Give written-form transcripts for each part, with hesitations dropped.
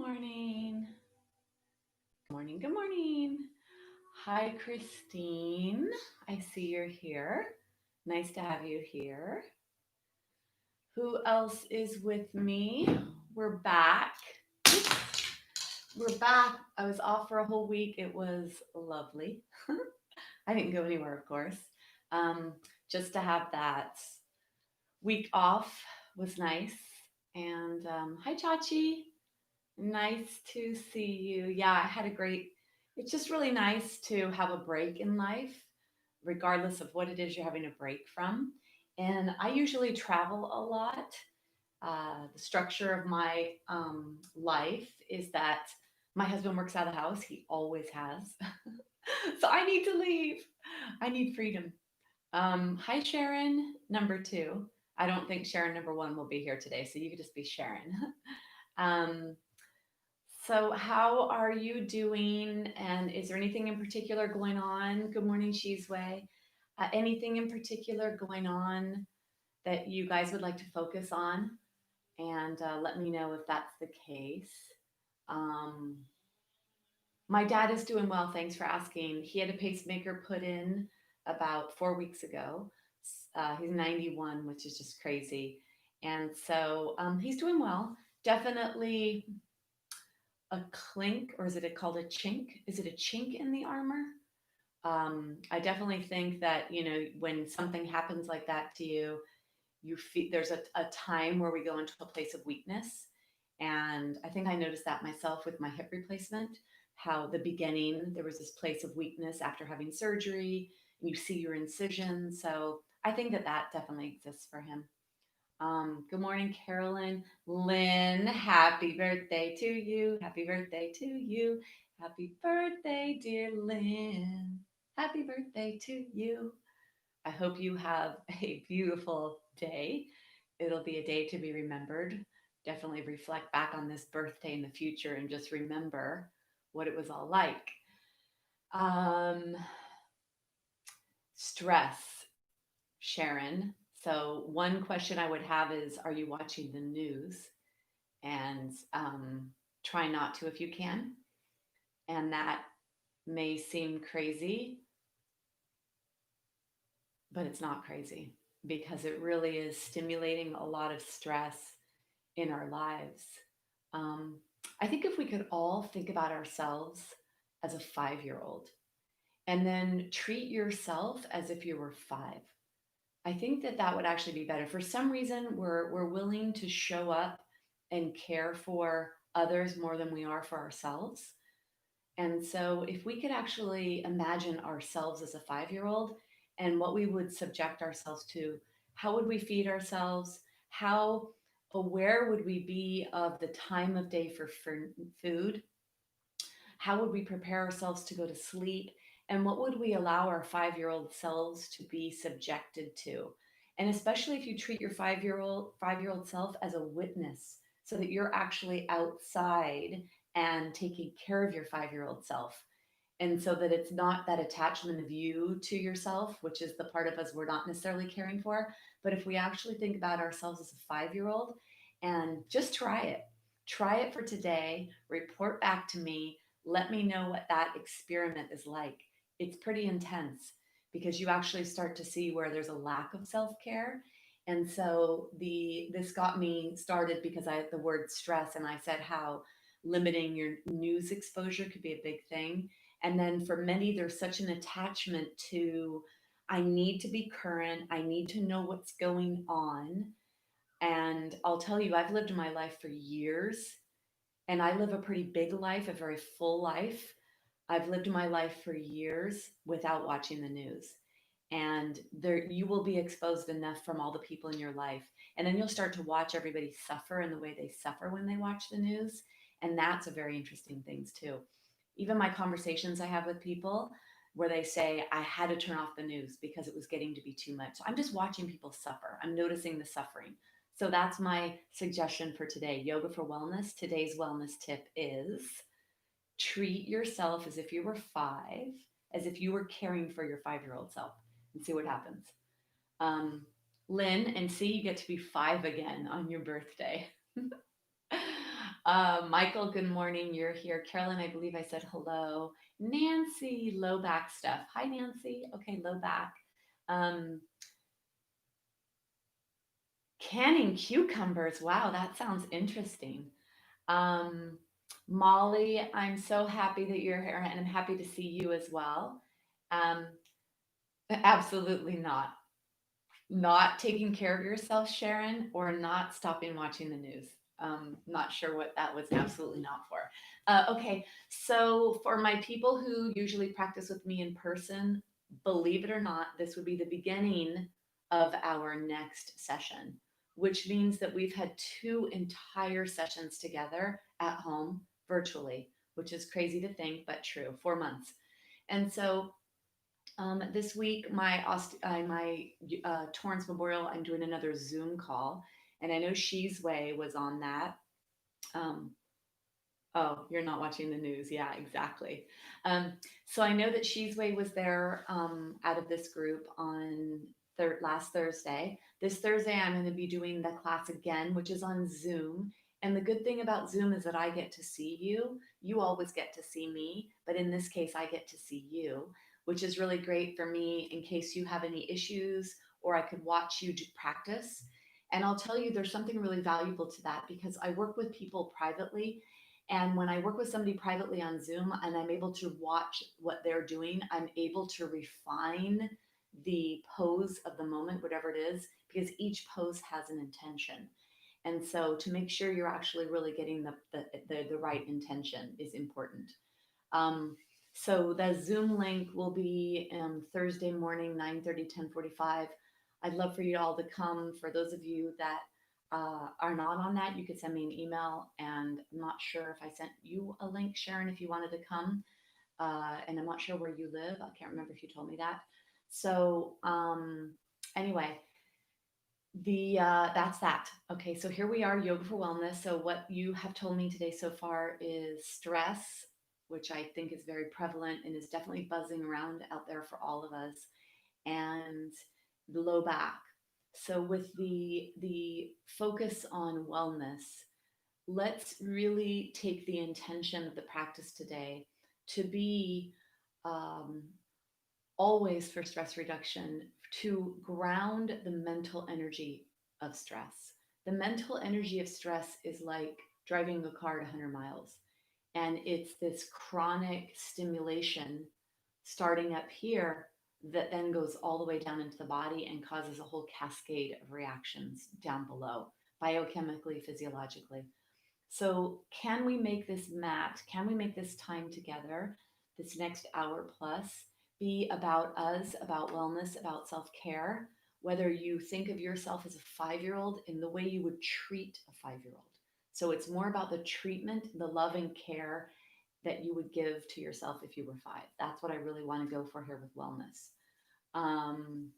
morning. Good morning. Good morning. Hi, Christine. I see you're here. Nice to have you here. Who else is with me? We're back. We're back. I was off for a whole week. It was lovely. I didn't go anywhere, of course. Um, just to have that week off was nice. And hi, Chachi. Nice to see you. Yeah, I had a great, it's just really nice to have a break in life, regardless of what it is you're having a break from. And I usually travel a lot. The structure of my life is that my husband works out of the house, he always has. So I need to leave. I need freedom. Hi, Sharon, number two. I don't think Sharon number one will be here today, so you could just be Sharon. um, So, how are you doing? And is there anything in particular going on? Good morning, Shizwe. Anything in particular going on that you guys would like to focus on? And let me know if that's the case. Um, my dad is doing well. Thanks for asking. He had a pacemaker put in about 4 weeks ago. He's 91, which is just crazy. And so he's doing well. Definitely a clink, or is it called a chink? Is it a chink in the armor? I definitely think that, when something happens like that to you, you feel there's a time where we go into a place of weakness. And I think I noticed that myself with my hip replacement, how the beginning, there was this place of weakness after having surgery, and you see your incision. So I think that that definitely exists for him. Good morning, Carolyn. Lynn, happy birthday to you. Happy birthday to you. Happy birthday, dear Lynn. Happy birthday to you. I hope you have a beautiful day. It'll be a day to be remembered. Definitely reflect back on this birthday in the future and just remember what it was all like. Um, Stress, Sharon. So, one question I would have is, are you watching the news? And try not to if you can. And that may seem crazy, but it's not crazy because it really is stimulating a lot of stress in our lives. Um, I think if we could all think about ourselves as a 5 year old and then treat yourself as if you were five, I think that that would actually be better. For some reason, we're willing to show up and care for others more than we are for ourselves. And so, if we could actually imagine ourselves as a 5 year old and what we would subject ourselves to, how would we feed ourselves? How aware would we be of the time of day for food? How would we prepare ourselves to go to sleep? And what would we allow our 5 year old selves to be subjected to? And especially if you treat your 5 year old self as a witness so that you're actually outside and taking care of your 5 year old self. And so that it's not that attachment of you to yourself, which is the part of us we're not necessarily caring for. But if we actually think about ourselves as a 5 year old and just try it for today, report back to me, let me know what that experiment is like. It's pretty intense because you actually start to see where there's a lack of self-care. And so this got me started because I had the word stress and I said how limiting your news exposure could be a big thing. And then for many, there's such an attachment to, I need to be current, I need to know what's going on. And I'll tell you, I've lived my life for years and I live a pretty big life, a very full life. I've lived my life for years without watching the news. And there you will be exposed enough from all the people in your life. And then you'll start to watch everybody suffer in the way they suffer when they watch the news. And that's a very interesting thing too. Even my conversations I have with people where they say, I had to turn off the news because it was getting to be too much. So I'm just watching people suffer. I'm noticing the suffering. So that's my suggestion for today. Yoga for wellness. Today's wellness tip is treat yourself as if you were five, as if you were caring for your 5 year old self, and see what happens. Um, Lynn, and see, you get to be five again on your birthday. Michael, good morning. You're here. Carolyn, I believe I said hello. Nancy, low back stuff. Hi, Nancy. Okay, low back. Um, Canning cucumbers. Wow, that sounds interesting. Um, Molly, I'm so happy that you're here and I'm happy to see you as well. Um, Absolutely not. Not taking care of yourself, Sharon, or not stopping watching the news. Not sure what that was absolutely not for. Okay, so for my people who usually practice with me in person, believe it or not, this would be the beginning of our next session, which means that we've had two entire sessions together at home virtually, which is crazy to think, but true, 4 months. And so this week, my Torrance Memorial, I'm doing another Zoom call, and I know She's Way was on that. Um, Oh, you're not watching the news. Yeah, exactly. Um, so I know that She's Way was there out of this group on last Thursday. This Thursday, I'm going to be doing the class again, which is on Zoom. And the good thing about Zoom is that I get to see you. You always get to see me, but in this case, I get to see you, which is really great for me in case you have any issues or I could watch you practice. And I'll tell you, there's something really valuable to that because I work with people privately, and when I work with somebody privately on Zoom and I'm able to watch what they're doing, I'm able to refine the pose of the moment, whatever it is, because each pose has an intention. And so to make sure you're actually really getting the right intention is important. Um, so the Zoom link will be Thursday morning, 9:30, 10:45. I'd love for you all to come. For those of you that are not on that, you could send me an email. And I'm not sure if I sent you a link, Sharon, if you wanted to come. And I'm not sure where you live. I can't remember if you told me that. So anyway, the that's that. Okay, so here we are, yoga for wellness. So what you have told me today so far is stress, which I think is very prevalent and is definitely buzzing around out there for all of us, and the low back. So with the focus on wellness, let's really take the intention of the practice today to be um, always for stress reduction, to ground the mental energy of stress. The mental energy of stress is like driving a car at 100 miles. And it's this chronic stimulation starting up here that then goes all the way down into the body and causes a whole cascade of reactions down below, biochemically, physiologically. So, can we make this mat, can we make this time together, this next hour plus, be about us, about wellness, about self care? Whether you think of yourself as a 5 year old in the way you would treat a 5 year old. So, it's more about the treatment, the love and care that you would give to yourself if you were 5. That's what I really want to go for here with wellness. Um,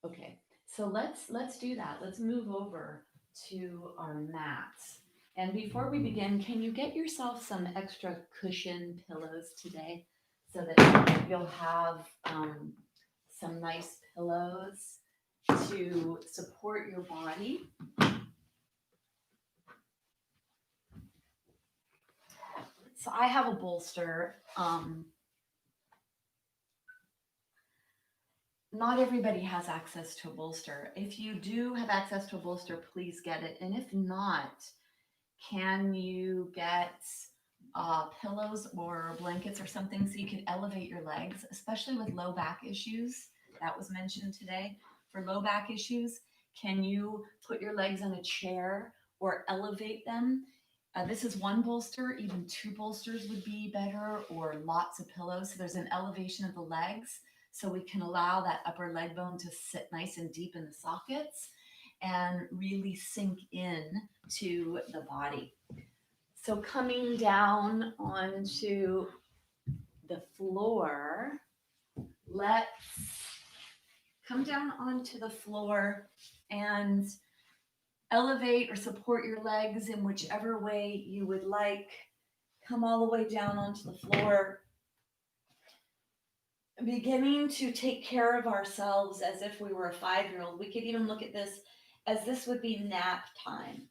Okay, so let's do that. Let's move over to our mats. And before we begin, can you get yourself some extra cushion pillows today so that you'll have some nice pillows to support your body? So I have a bolster. Not everybody has access to a bolster. If you do have access to a bolster, please get it. And if not, can you get pillows or blankets or something so you can elevate your legs, especially with low back issues? That was mentioned today. For low back issues, can you put your legs on a chair or elevate them? This is one bolster, even two bolsters would be better, or lots of pillows. So there's an elevation of the legs so we can allow that upper leg bone to sit nice and deep in the sockets and really sink in to the body. So coming down onto the floor, let's come down onto the floor and elevate or support your legs in whichever way you would like. Come all the way down onto the floor, beginning to take care of ourselves as if we were a 5 year old. We could even look at this as this would be nap time.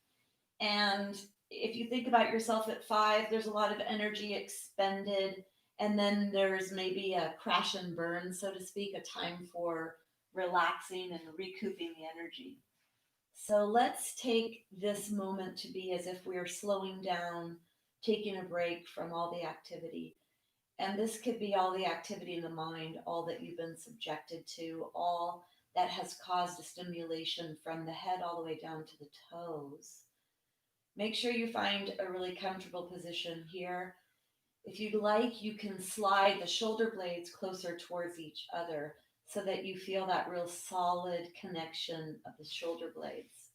And if you think about yourself at 5, there's a lot of energy expended. And then there's maybe a crash and burn, so to speak, a time for relaxing and recouping the energy. So let's take this moment to be as if we are slowing down, taking a break from all the activity. And this could be all the activity in the mind, all that you've been subjected to, all that has caused a stimulation from the head all the way down to the toes. Make sure you find a really comfortable position here. If you'd like, you can slide the shoulder blades closer towards each other so that you feel that real solid connection of the shoulder blades.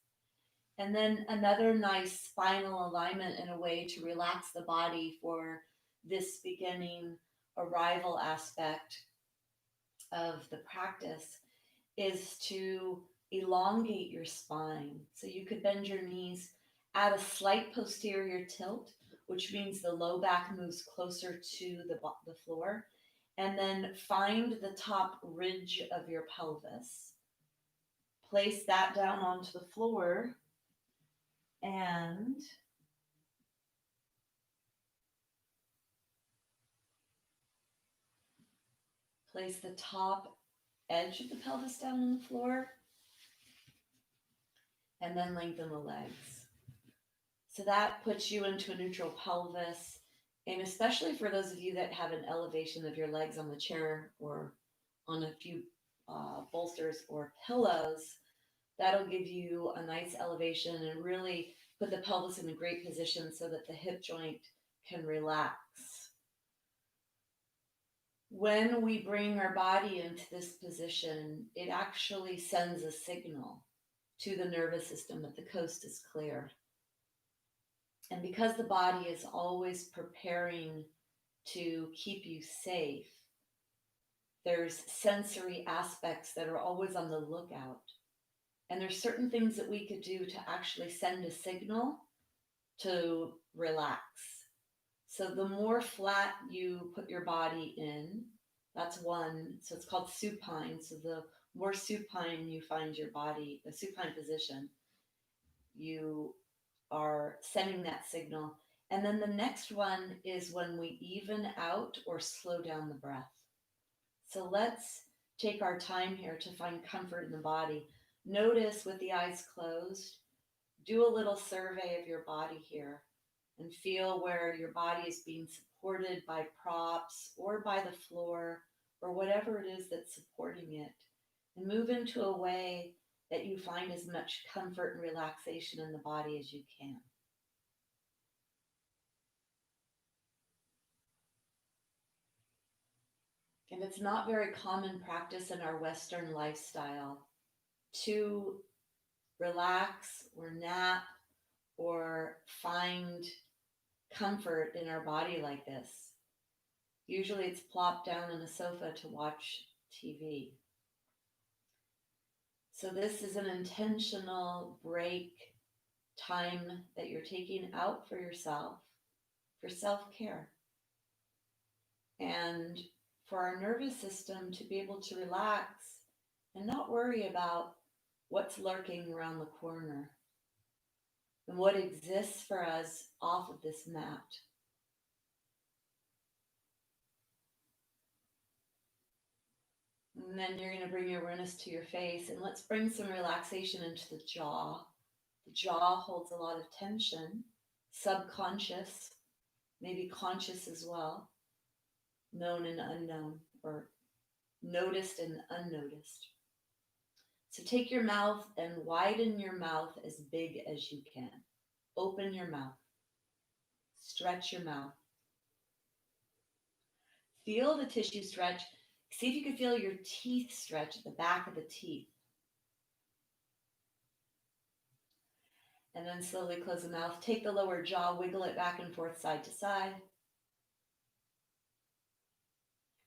And then another nice spinal alignment in a way to relax the body for this beginning arrival aspect of the practice is to elongate your spine. So you could bend your knees, add a slight posterior tilt, which means the low back moves closer to the floor, and then find the top ridge of your pelvis. Place that down onto the floor and place the top edge of the pelvis down on the floor, and then lengthen the legs. So that puts you into a neutral pelvis. And especially for those of you that have an elevation of your legs on the chair or on a few bolsters or pillows, that'll give you a nice elevation and really put the pelvis in a great position so that the hip joint can relax. When we bring our body into this position, it actually sends a signal to the nervous system that the coast is clear. And because the body is always preparing to keep you safe, there's sensory aspects that are always on the lookout. And there's certain things that we could do to actually send a signal to relax. So the more flat you put your body in, that's one. So it's called supine. So the more supine you find your body, the supine position, you are sending that signal. And then the next one is when we even out or slow down the breath. So let's take our time here to find comfort in the body. Notice with the eyes closed, do a little survey of your body here and feel where your body is being supported by props or by the floor or whatever it is that's supporting it. And move into a way that you find as much comfort and relaxation in the body as you can. And it's not very common practice in our Western lifestyle to relax or nap or find comfort in our body like this. Usually it's plopped down on a sofa to watch TV. So this is an intentional break time that you're taking out for yourself, for self-care. And for our nervous system to be able to relax and not worry about what's lurking around the corner and what exists for us off of this mat. And then you're going to bring your awareness to your face, and let's bring some relaxation into the jaw. The jaw holds a lot of tension, subconscious, maybe conscious as well, known and unknown, or noticed and unnoticed. So take your mouth and widen your mouth as big as you can. Open your mouth. Stretch your mouth. Feel the tissue stretch. See if you can feel your teeth stretch at the back of the teeth. And then slowly close the mouth. Take the lower jaw, wiggle it back and forth, side to side.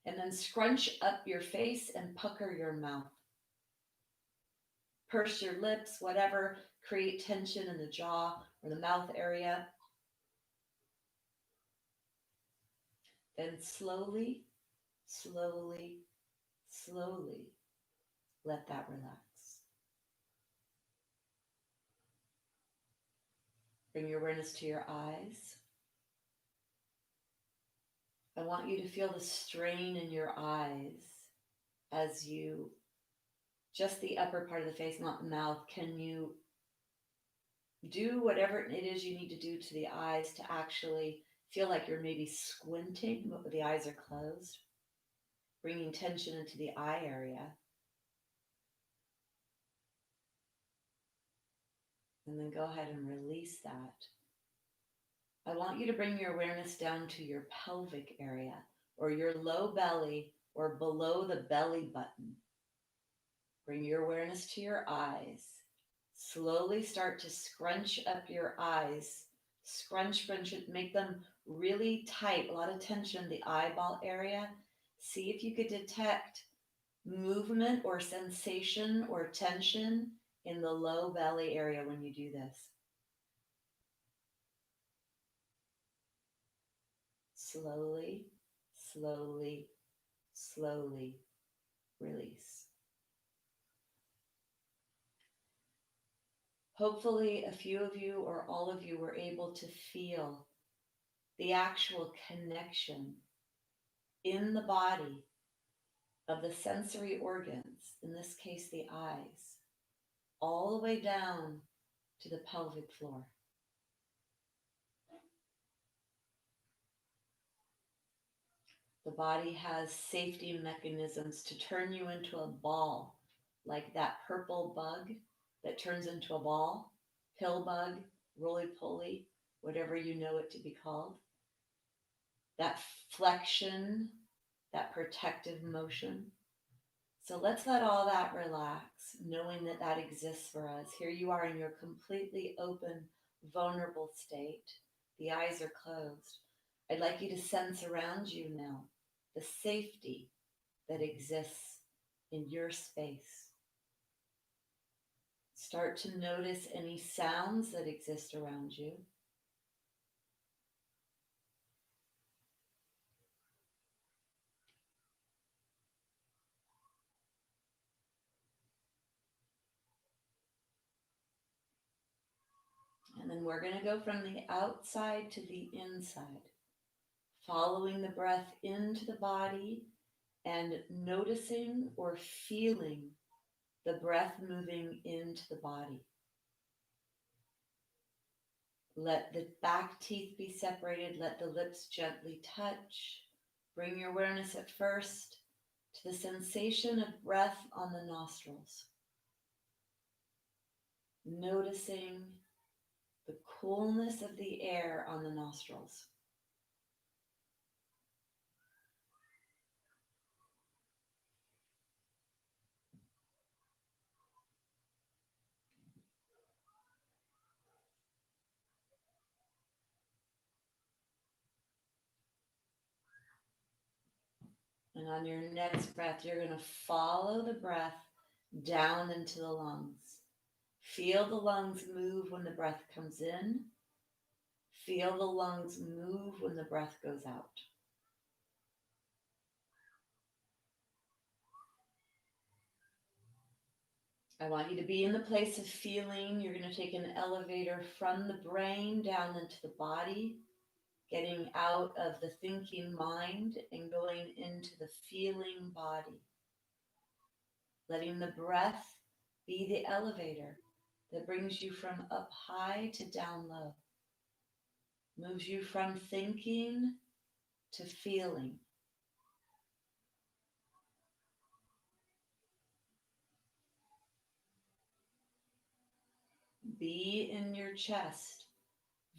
And then scrunch up your face and pucker your mouth. Purse your lips, whatever, create tension in the jaw or the mouth area. Then slowly, slowly, slowly let that relax. Bring your awareness to your eyes. I want you to feel the strain in your eyes as you, just the upper part of the face, not the mouth. Can you do whatever it is you need to do to the eyes to actually feel like you're maybe squinting, but the eyes are closed? Bringing tension into the eye area. And then go ahead and release that. I want you to bring your awareness down to your pelvic area or your low belly or below the belly button. Bring your awareness to your eyes. Slowly start to scrunch up your eyes. Scrunch, make them really tight, a lot of tension in the eyeball area. See if you could detect movement or sensation or tension in the low belly area when you do this. Slowly, slowly, slowly release. Hopefully, a few of you or all of you were able to feel the actual connection in the body of the sensory organs, in this case, the eyes, all the way down to the pelvic floor. The body has safety mechanisms to turn you into a ball, like that purple bug that turns into a ball, pill bug, roly-poly, whatever you know it to be called. That flexion, that protective motion. So let's let all that relax, knowing that that exists for us. Here you are in your completely open, vulnerable state. The eyes are closed. I'd like you to sense around you now the safety that exists in your space. Start to notice any sounds that exist around you. And then we're going to go from the outside to the inside, following the breath into the body and noticing or feeling the breath moving into the body. Let the back teeth be separated. Let the lips gently touch. Bring your awareness at first to the sensation of breath on the nostrils. Noticing the coolness of the air on the nostrils. And on your next breath, you're going to follow the breath down into the lungs. Feel the lungs move when the breath comes in. Feel the lungs move when the breath goes out. I want you to be in the place of feeling. You're going to take an elevator from the brain down into the body, getting out of the thinking mind and going into the feeling body. Letting the breath be the elevator that brings you from up high to down low. Moves you from thinking to feeling. Be in your chest.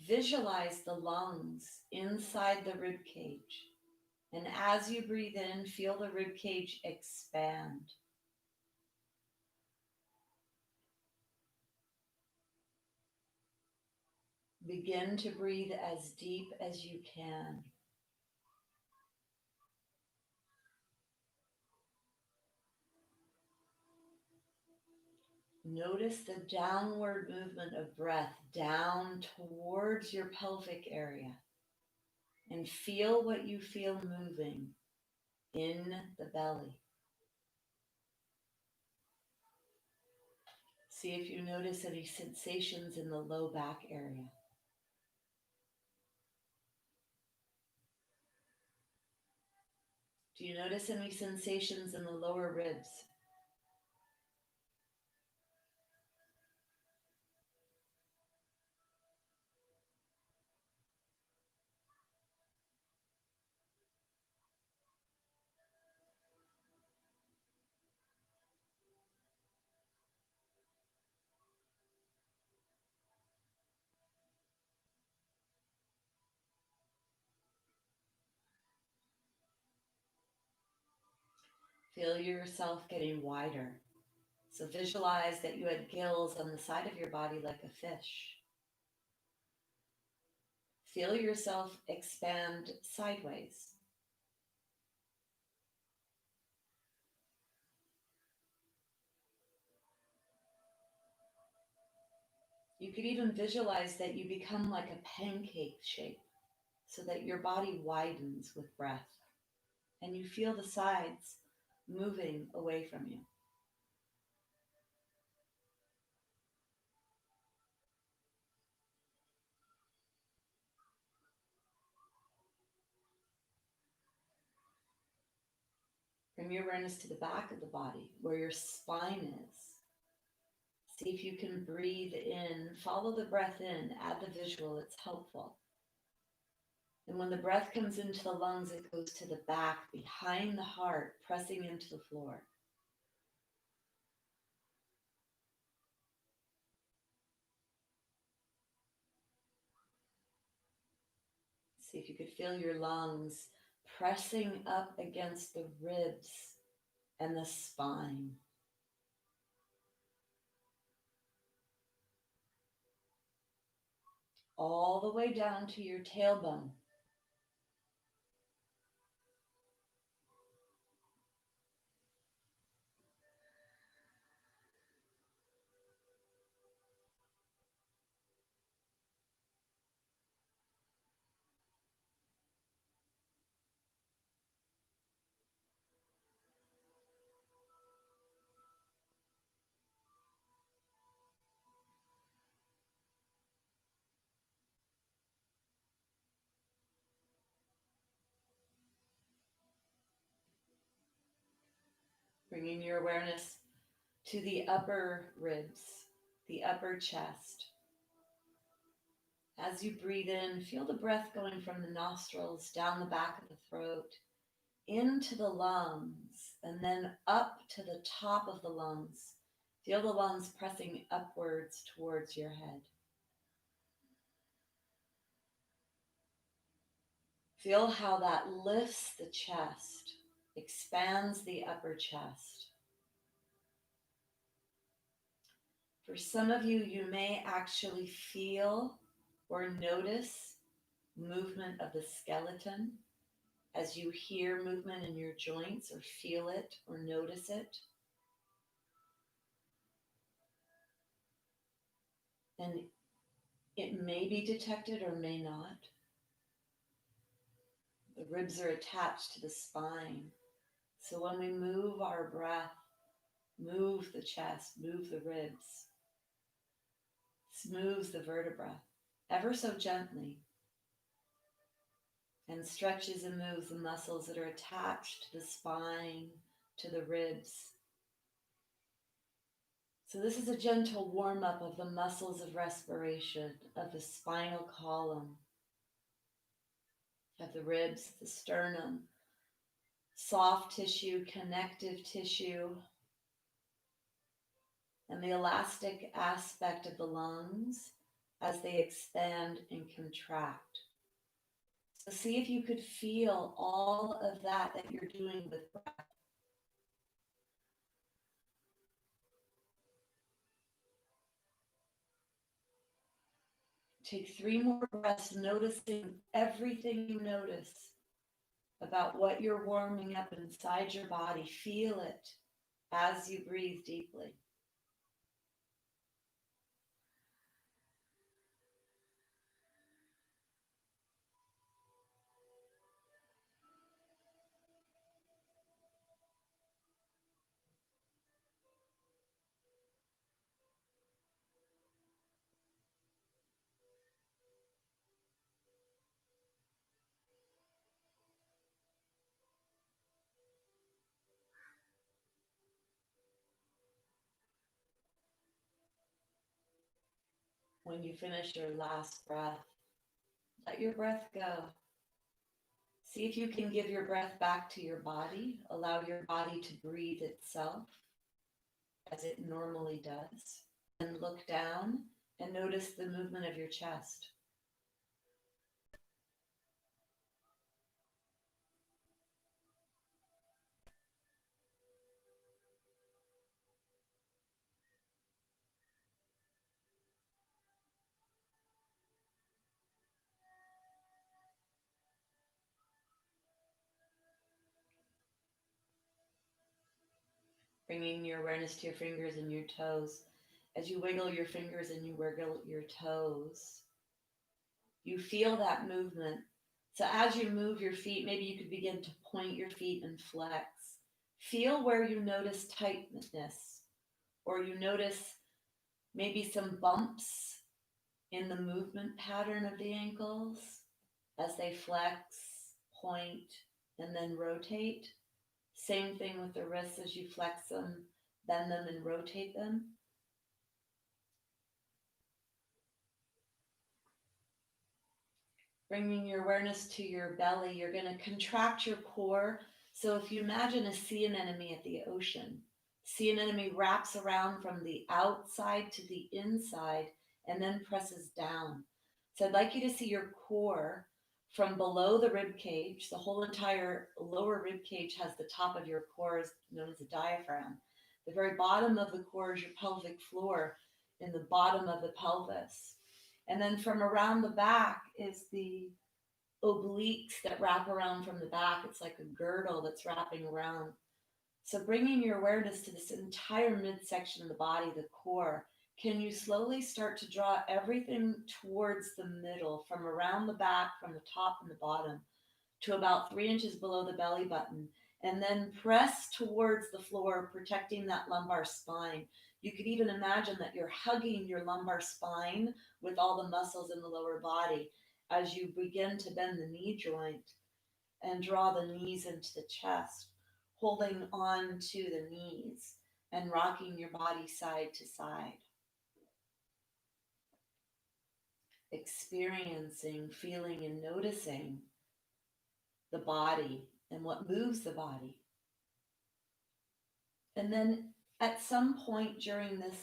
Visualize the lungs inside the rib cage. And as you breathe in, feel the rib cage expand. Begin to breathe as deep as you can. Notice the downward movement of breath down towards your pelvic area. And feel what you feel moving in the belly. See if you notice any sensations in the low back area. Do you notice any sensations in the lower ribs? Feel yourself getting wider. So visualize that you had gills on the side of your body like a fish. Feel yourself expand sideways. You could even visualize that you become like a pancake shape so that your body widens with breath and you feel the sides moving away from you. Bring your awareness to the back of the body where your spine is. See if you can breathe in, follow the breath in, add the visual, it's helpful. And when the breath comes into the lungs, it goes to the back, behind the heart, pressing into the floor. See if you could feel your lungs pressing up against the ribs and the spine. All the way down to your tailbone. Bringing your awareness to the upper ribs, the upper chest. As you breathe in, feel the breath going from the nostrils down the back of the throat, into the lungs, and then up to the top of the lungs. Feel the lungs pressing upwards towards your head. Feel how that lifts the chest, expands the upper chest. For some of you, you may actually feel or notice movement of the skeleton as you hear movement in your joints or feel it or notice it. And it may be detected or may not. The ribs are attached to the spine. So when we move our breath, move the chest, move the ribs, smooths the vertebra ever so gently, and stretches and moves the muscles that are attached to the spine, to the ribs. So this is a gentle warm-up of the muscles of respiration, of the spinal column, of the ribs, the sternum, soft tissue, connective tissue, and the elastic aspect of the lungs as they expand and contract. So see if you could feel all of that you're doing with breath. Take 3 more breaths, noticing everything you notice about what you're warming up inside your body. Feel it as you breathe deeply. When you finish your last breath, let your breath go. See if you can give your breath back to your body. Allow your body to breathe itself as it normally does. And look down and notice the movement of your chest. Bringing your awareness to your fingers and your toes. As you wiggle your fingers and you wiggle your toes, you feel that movement. So as you move your feet, maybe you could begin to point your feet and flex. Feel where you notice tightness, or you notice maybe some bumps in the movement pattern of the ankles as they flex, point, and then rotate. Same thing with the wrists as you flex them, bend them, and rotate them. Bringing your awareness to your belly, you're going to contract your core. So if you imagine a sea anemone at the ocean, sea anemone wraps around from the outside to the inside and then presses down. So I'd like you to see your core from below the rib cage. The whole entire lower rib cage has the top of your core is known as a diaphragm. The very bottom of the core is your pelvic floor in the bottom of the pelvis. And then from around the back is the obliques that wrap around from the back. It's like a girdle that's wrapping around. So bringing your awareness to this entire midsection of the body, the core, can you slowly start to draw everything towards the middle, from around the back, from the top and the bottom, to about 3 inches below the belly button, and then press towards the floor, protecting that lumbar spine. You could even imagine that you're hugging your lumbar spine with all the muscles in the lower body as you begin to bend the knee joint and draw the knees into the chest, holding on to the knees and rocking your body side to side. Experiencing, feeling, and noticing the body and what moves the body. And then at some point during this,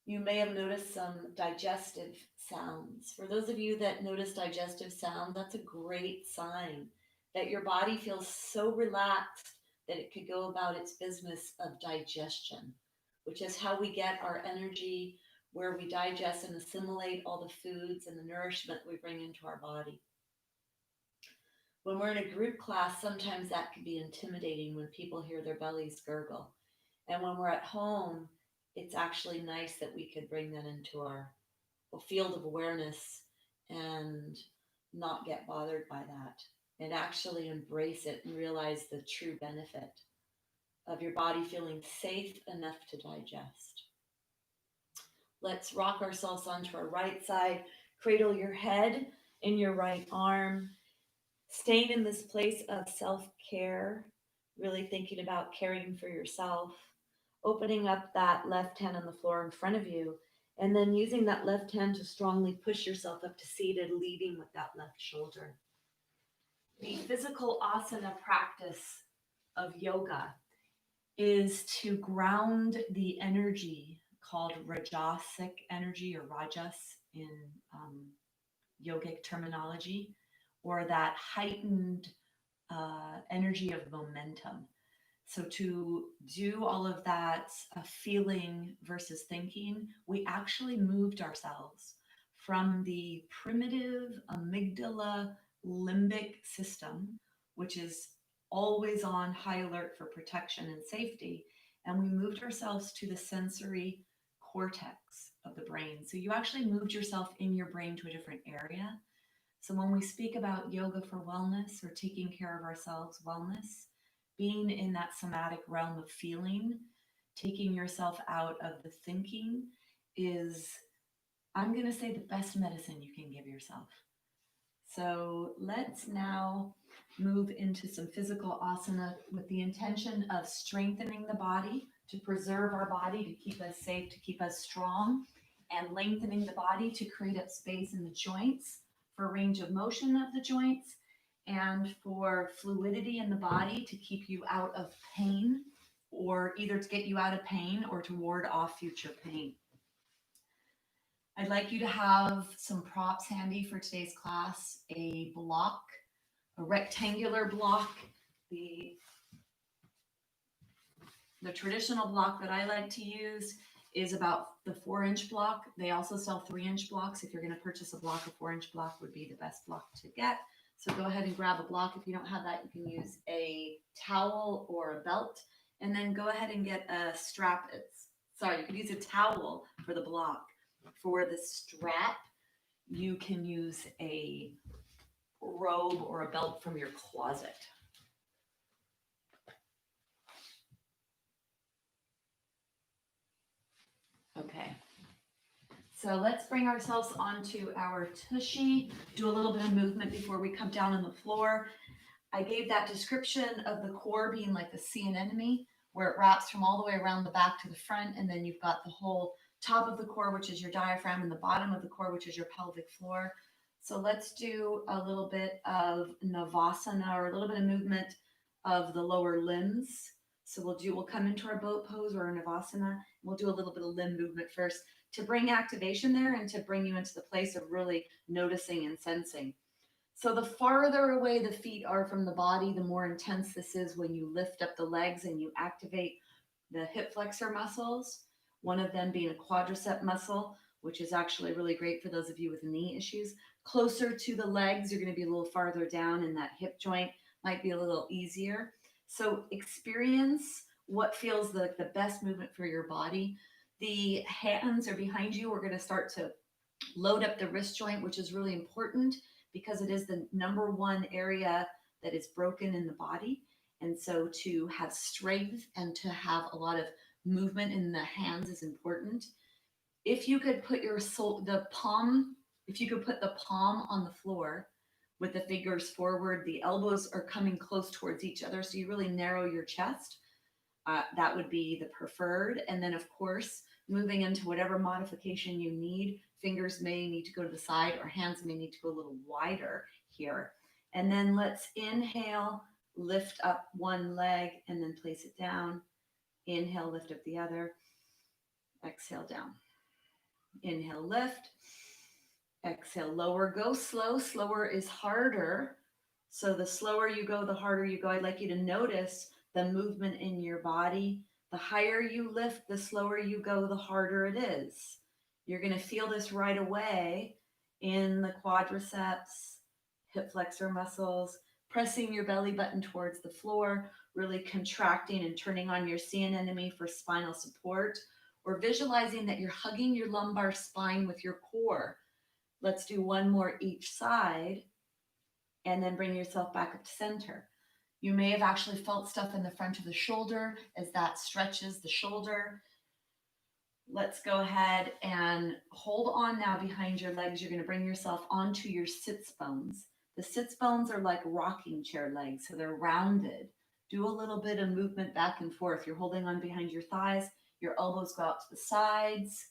you may have noticed some digestive sounds. For those of you that notice digestive sound, that's a great sign that your body feels so relaxed that it could go about its business of digestion, which is how we get our energy, where we digest and assimilate all the foods and the nourishment we bring into our body. When we're in a group class, sometimes that can be intimidating when people hear their bellies gurgle. And when we're at home, it's actually nice that we could bring that into our field of awareness and not get bothered by that, and actually embrace it and realize the true benefit of your body feeling safe enough to digest. Let's rock ourselves onto our right side. Cradle your head in your right arm. Staying in this place of self-care, really thinking about caring for yourself, opening up that left hand on the floor in front of you, and then using that left hand to strongly push yourself up to seated, leading with that left shoulder. The physical asana practice of yoga is to ground the energy called rajasic energy, or rajas in yogic terminology, or that heightened energy of momentum. So to do all of that feeling versus thinking, we actually moved ourselves from the primitive amygdala limbic system, which is always on high alert for protection and safety, and we moved ourselves to the sensory cortex of the brain. So you actually moved yourself in your brain to a different area. So when we speak about yoga for wellness or taking care of ourselves, wellness, being in that somatic realm of feeling, taking yourself out of the thinking is, I'm going to say, the best medicine you can give yourself. So let's now move into some physical asana with the intention of strengthening the body, to preserve our body, to keep us safe, to keep us strong, and lengthening the body to create up space in the joints for range of motion of the joints and for fluidity in the body to keep you out of pain, or either to get you out of pain or to ward off future pain. I'd like you to have some props handy for today's class, a block, a rectangular block. The traditional block that I like to use is about the 4-inch block. They also sell 3-inch blocks. If you're going to purchase a block, a 4-inch block would be the best block to get. So go ahead and grab a block. If you don't have that, you can use a towel or a belt, and then go ahead and get a strap. You could use a towel for the block. For the strap, you can use a robe or a belt from your closet. Okay, so let's bring ourselves onto our tushy, do a little bit of movement before we come down on the floor. I gave that description of the core being like the sea anemone, where it wraps from all the way around the back to the front, and then you've got the whole top of the core, which is your diaphragm, and the bottom of the core, which is your pelvic floor. So let's do a little bit of Navasana, or a little bit of movement of the lower limbs. So we'll come into our boat pose or our Navasana. We'll do a little bit of limb movement first to bring activation there and to bring you into the place of really noticing and sensing. So the farther away the feet are from the body, the more intense this is when you lift up the legs and you activate the hip flexor muscles, one of them being a quadricep muscle, which is actually really great for those of you with knee issues. Closer to the legs, you're going to be a little farther down, and that hip joint might be a little easier. So experience what feels like the best movement for your body. The hands are behind you. We're going to start to load up the wrist joint, which is really important because it is the number one area that is broken in the body. And so to have strength and to have a lot of movement in the hands is important. If you could put the palm on the floor with the fingers forward, the elbows are coming close towards each other, so you really narrow your chest. That would be the preferred. And then, of course, moving into whatever modification you need, fingers may need to go to the side, or hands may need to go a little wider here. And then let's inhale, lift up one leg, and then place it down. Inhale, lift up the other. Exhale, down. Inhale, lift. Exhale, lower. Go slow. Slower is harder. So the slower you go, the harder you go. I'd like you to notice the movement in your body. The higher you lift, the slower you go, the harder it is. You're going to feel this right away in the quadriceps, hip flexor muscles, pressing your belly button towards the floor, really contracting and turning on your sea anemone for spinal support, or visualizing that you're hugging your lumbar spine with your core. Let's do one more each side, and then bring yourself back up to center. You may have actually felt stuff in the front of the shoulder as that stretches the shoulder. Let's go ahead and hold on now behind your legs. You're going to bring yourself onto your sits bones. The sits bones are like rocking chair legs, so they're rounded. Do a little bit of movement back and forth. You're holding on behind your thighs. Your elbows go out to the sides.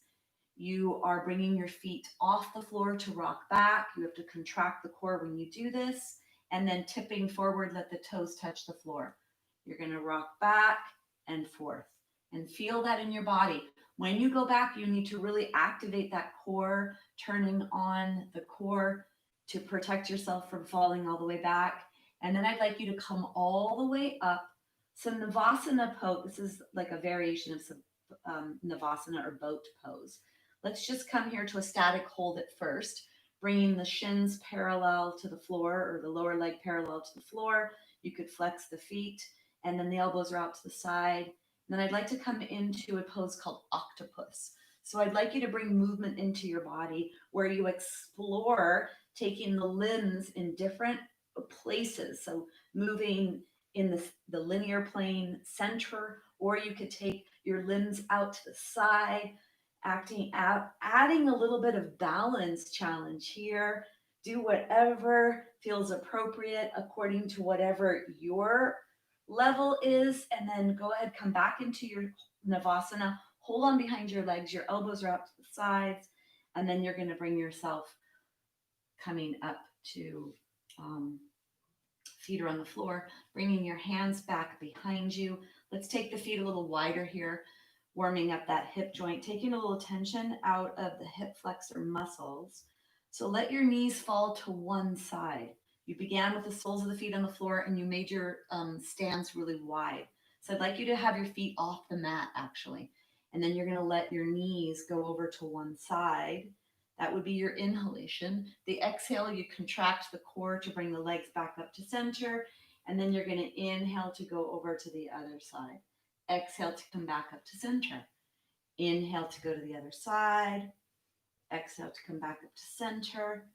You are bringing your feet off the floor to rock back. You have to contract the core when you do this. And then tipping forward, let the toes touch the floor. You're going to rock back and forth and feel that in your body. When you go back, you need to really activate that core, turning on the core to protect yourself from falling all the way back. And then I'd like you to come all the way up. So Navasana pose, this is like a variation of some Navasana or boat pose. Let's just come here to a static hold at first, bringing the shins parallel to the floor, or the lower leg parallel to the floor. You could flex the feet, and then the elbows are out to the side. And then I'd like to come into a pose called octopus. So I'd like you to bring movement into your body where you explore taking the limbs in different places. So moving in the linear plane center, or you could take your limbs out to the side, adding a little bit of balance challenge here. Do whatever feels appropriate according to whatever your level is, and then go ahead, come back into your Navasana, hold on behind your legs, your elbows are out to the sides, And then you're going to bring yourself coming up to um, feet are on the floor, bringing your hands back behind you. Let's take the feet a little wider here, warming up that hip joint, taking a little tension out of the hip flexor muscles. So let your knees fall to one side. You began with the soles of the feet on the floor and you made your stance really wide. So I'd like you to have your feet off the mat actually. And then you're going to let your knees go over to one side. That would be your inhalation. The exhale, you contract the core to bring the legs back up to center. And then you're going to inhale to go over to the other side. Exhale to come back up to center. Inhale to go to the other side. Exhale to come back up to center.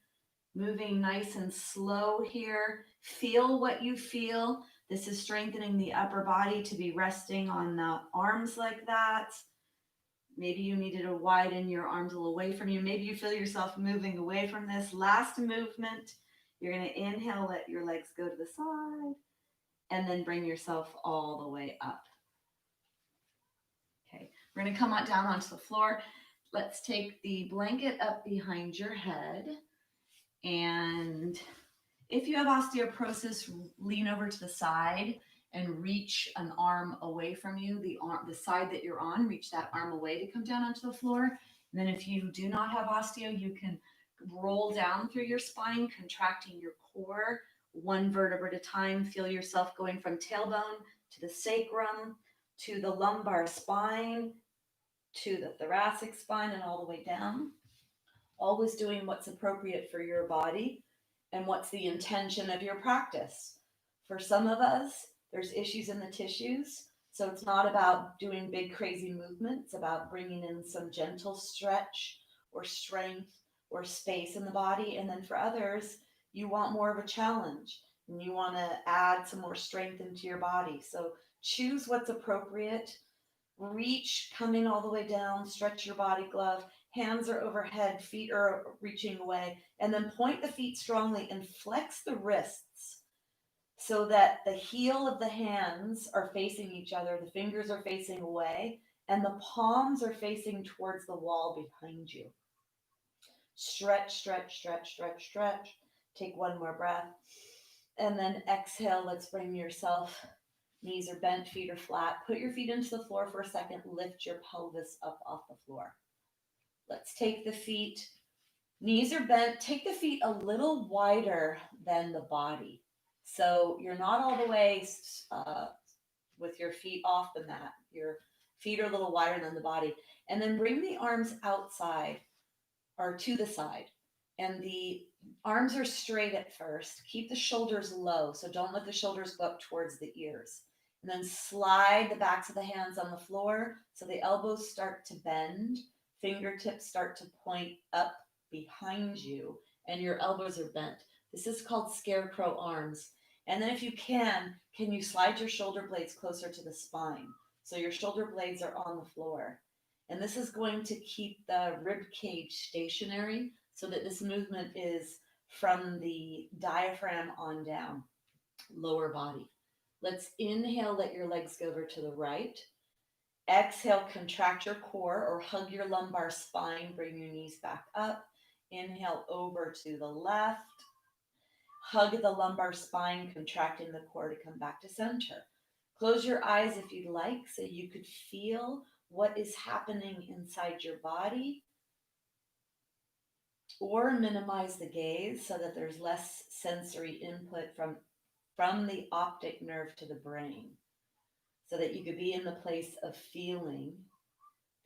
Moving nice and slow here. Feel what you feel. This is strengthening the upper body to be resting on the arms like that. Maybe you needed to widen your arms a little away from you. Maybe you feel yourself moving away from this. Last movement, you're going to inhale, let your legs go to the side, and then bring yourself all the way up. Okay, we're going to come on down onto the floor. Let's take the blanket up behind your head. And if you have osteoporosis, lean over to the side and reach an arm away from you, the side that you're on, reach that arm away to come down onto the floor. And then if you do not have osteo, you can roll down through your spine, contracting your core one vertebra at a time. Feel yourself going from tailbone to the sacrum, to the lumbar spine, to the thoracic spine, and all the way down. Always doing what's appropriate for your body and what's the intention of your practice. For some of us, there's issues in the tissues. So it's not about doing big, crazy movements. It's about bringing in some gentle stretch or strength or space in the body. And then for others, you want more of a challenge and you want to add some more strength into your body. So choose what's appropriate. Reach, coming all the way down, stretch your body glove. Hands are overhead, feet are reaching away. And then point the feet strongly and flex the wrists so that the heel of the hands are facing each other, the fingers are facing away, and the palms are facing towards the wall behind you. Stretch, stretch, stretch, stretch, stretch. Take one more breath. And then exhale, let's bring yourself. Knees are bent, feet are flat. Put your feet into the floor for a second. Lift your pelvis up off the floor. Let's take the feet. Knees are bent. Take the feet a little wider than the body. So you're not all the way with your feet off the mat. Your feet are a little wider than the body. And then bring the arms outside or to the side. And the arms are straight at first. Keep the shoulders low. So don't let the shoulders go up towards the ears. And then slide the backs of the hands on the floor so the elbows start to bend. Fingertips start to point up behind you and your elbows are bent. This is called scarecrow arms. And then if you can you slide your shoulder blades closer to the spine? So your shoulder blades are on the floor. And this is going to keep the rib cage stationary so that this movement is from the diaphragm on down, lower body. Let's inhale, let your legs go over to the right. Exhale, contract your core or hug your lumbar spine, bring your knees back up. Inhale over to the left. Hug the lumbar spine, contracting the core to come back to center. Close your eyes if you'd like so you could feel what is happening inside your body, or minimize the gaze so that there's less sensory input from the optic nerve to the brain, so that you could be in the place of feeling.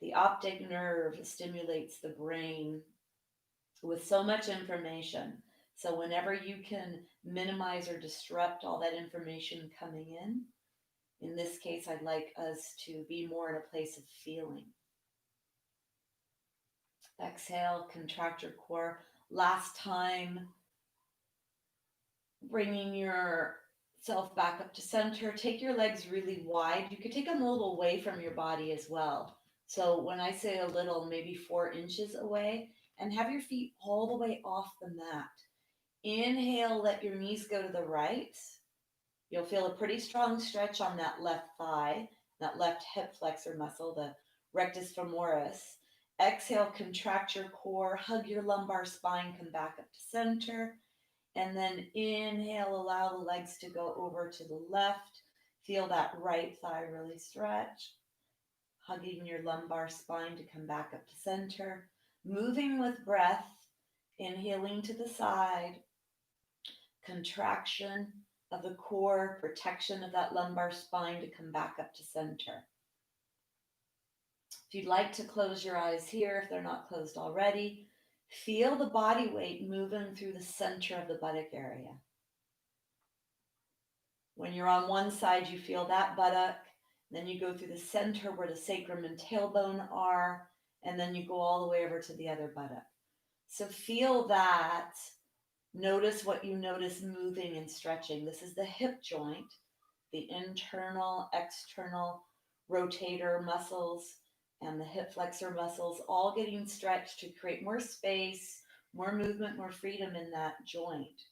The optic nerve stimulates the brain with so much information. So whenever you can minimize or disrupt all that information coming in this case, I'd like us to be more in a place of feeling. Exhale, contract your core. Last time, bringing yourself back up to center. Take your legs really wide. You could take them a little away from your body as well. So when I say a little, maybe 4 inches away, and have your feet all the way off the mat. Inhale, let your knees go to the right. You'll feel a pretty strong stretch on that left thigh, that left hip flexor muscle, the rectus femoris. Exhale, contract your core, hug your lumbar spine, come back up to center. And then inhale, allow the legs to go over to the left. Feel that right thigh really stretch. Hugging your lumbar spine to come back up to center. Moving with breath, inhaling to the side, contraction of the core, protection of that lumbar spine to come back up to center. If you'd like to close your eyes here, if they're not closed already, feel the body weight moving through the center of the buttock area. When you're on one side, you feel that buttock, then you go through the center where the sacrum and tailbone are, and then you go all the way over to the other buttock. So feel that. Notice what you notice moving and stretching. This is the hip joint, the internal, external rotator muscles, and the hip flexor muscles all getting stretched to create more space, more movement, more freedom in that joint.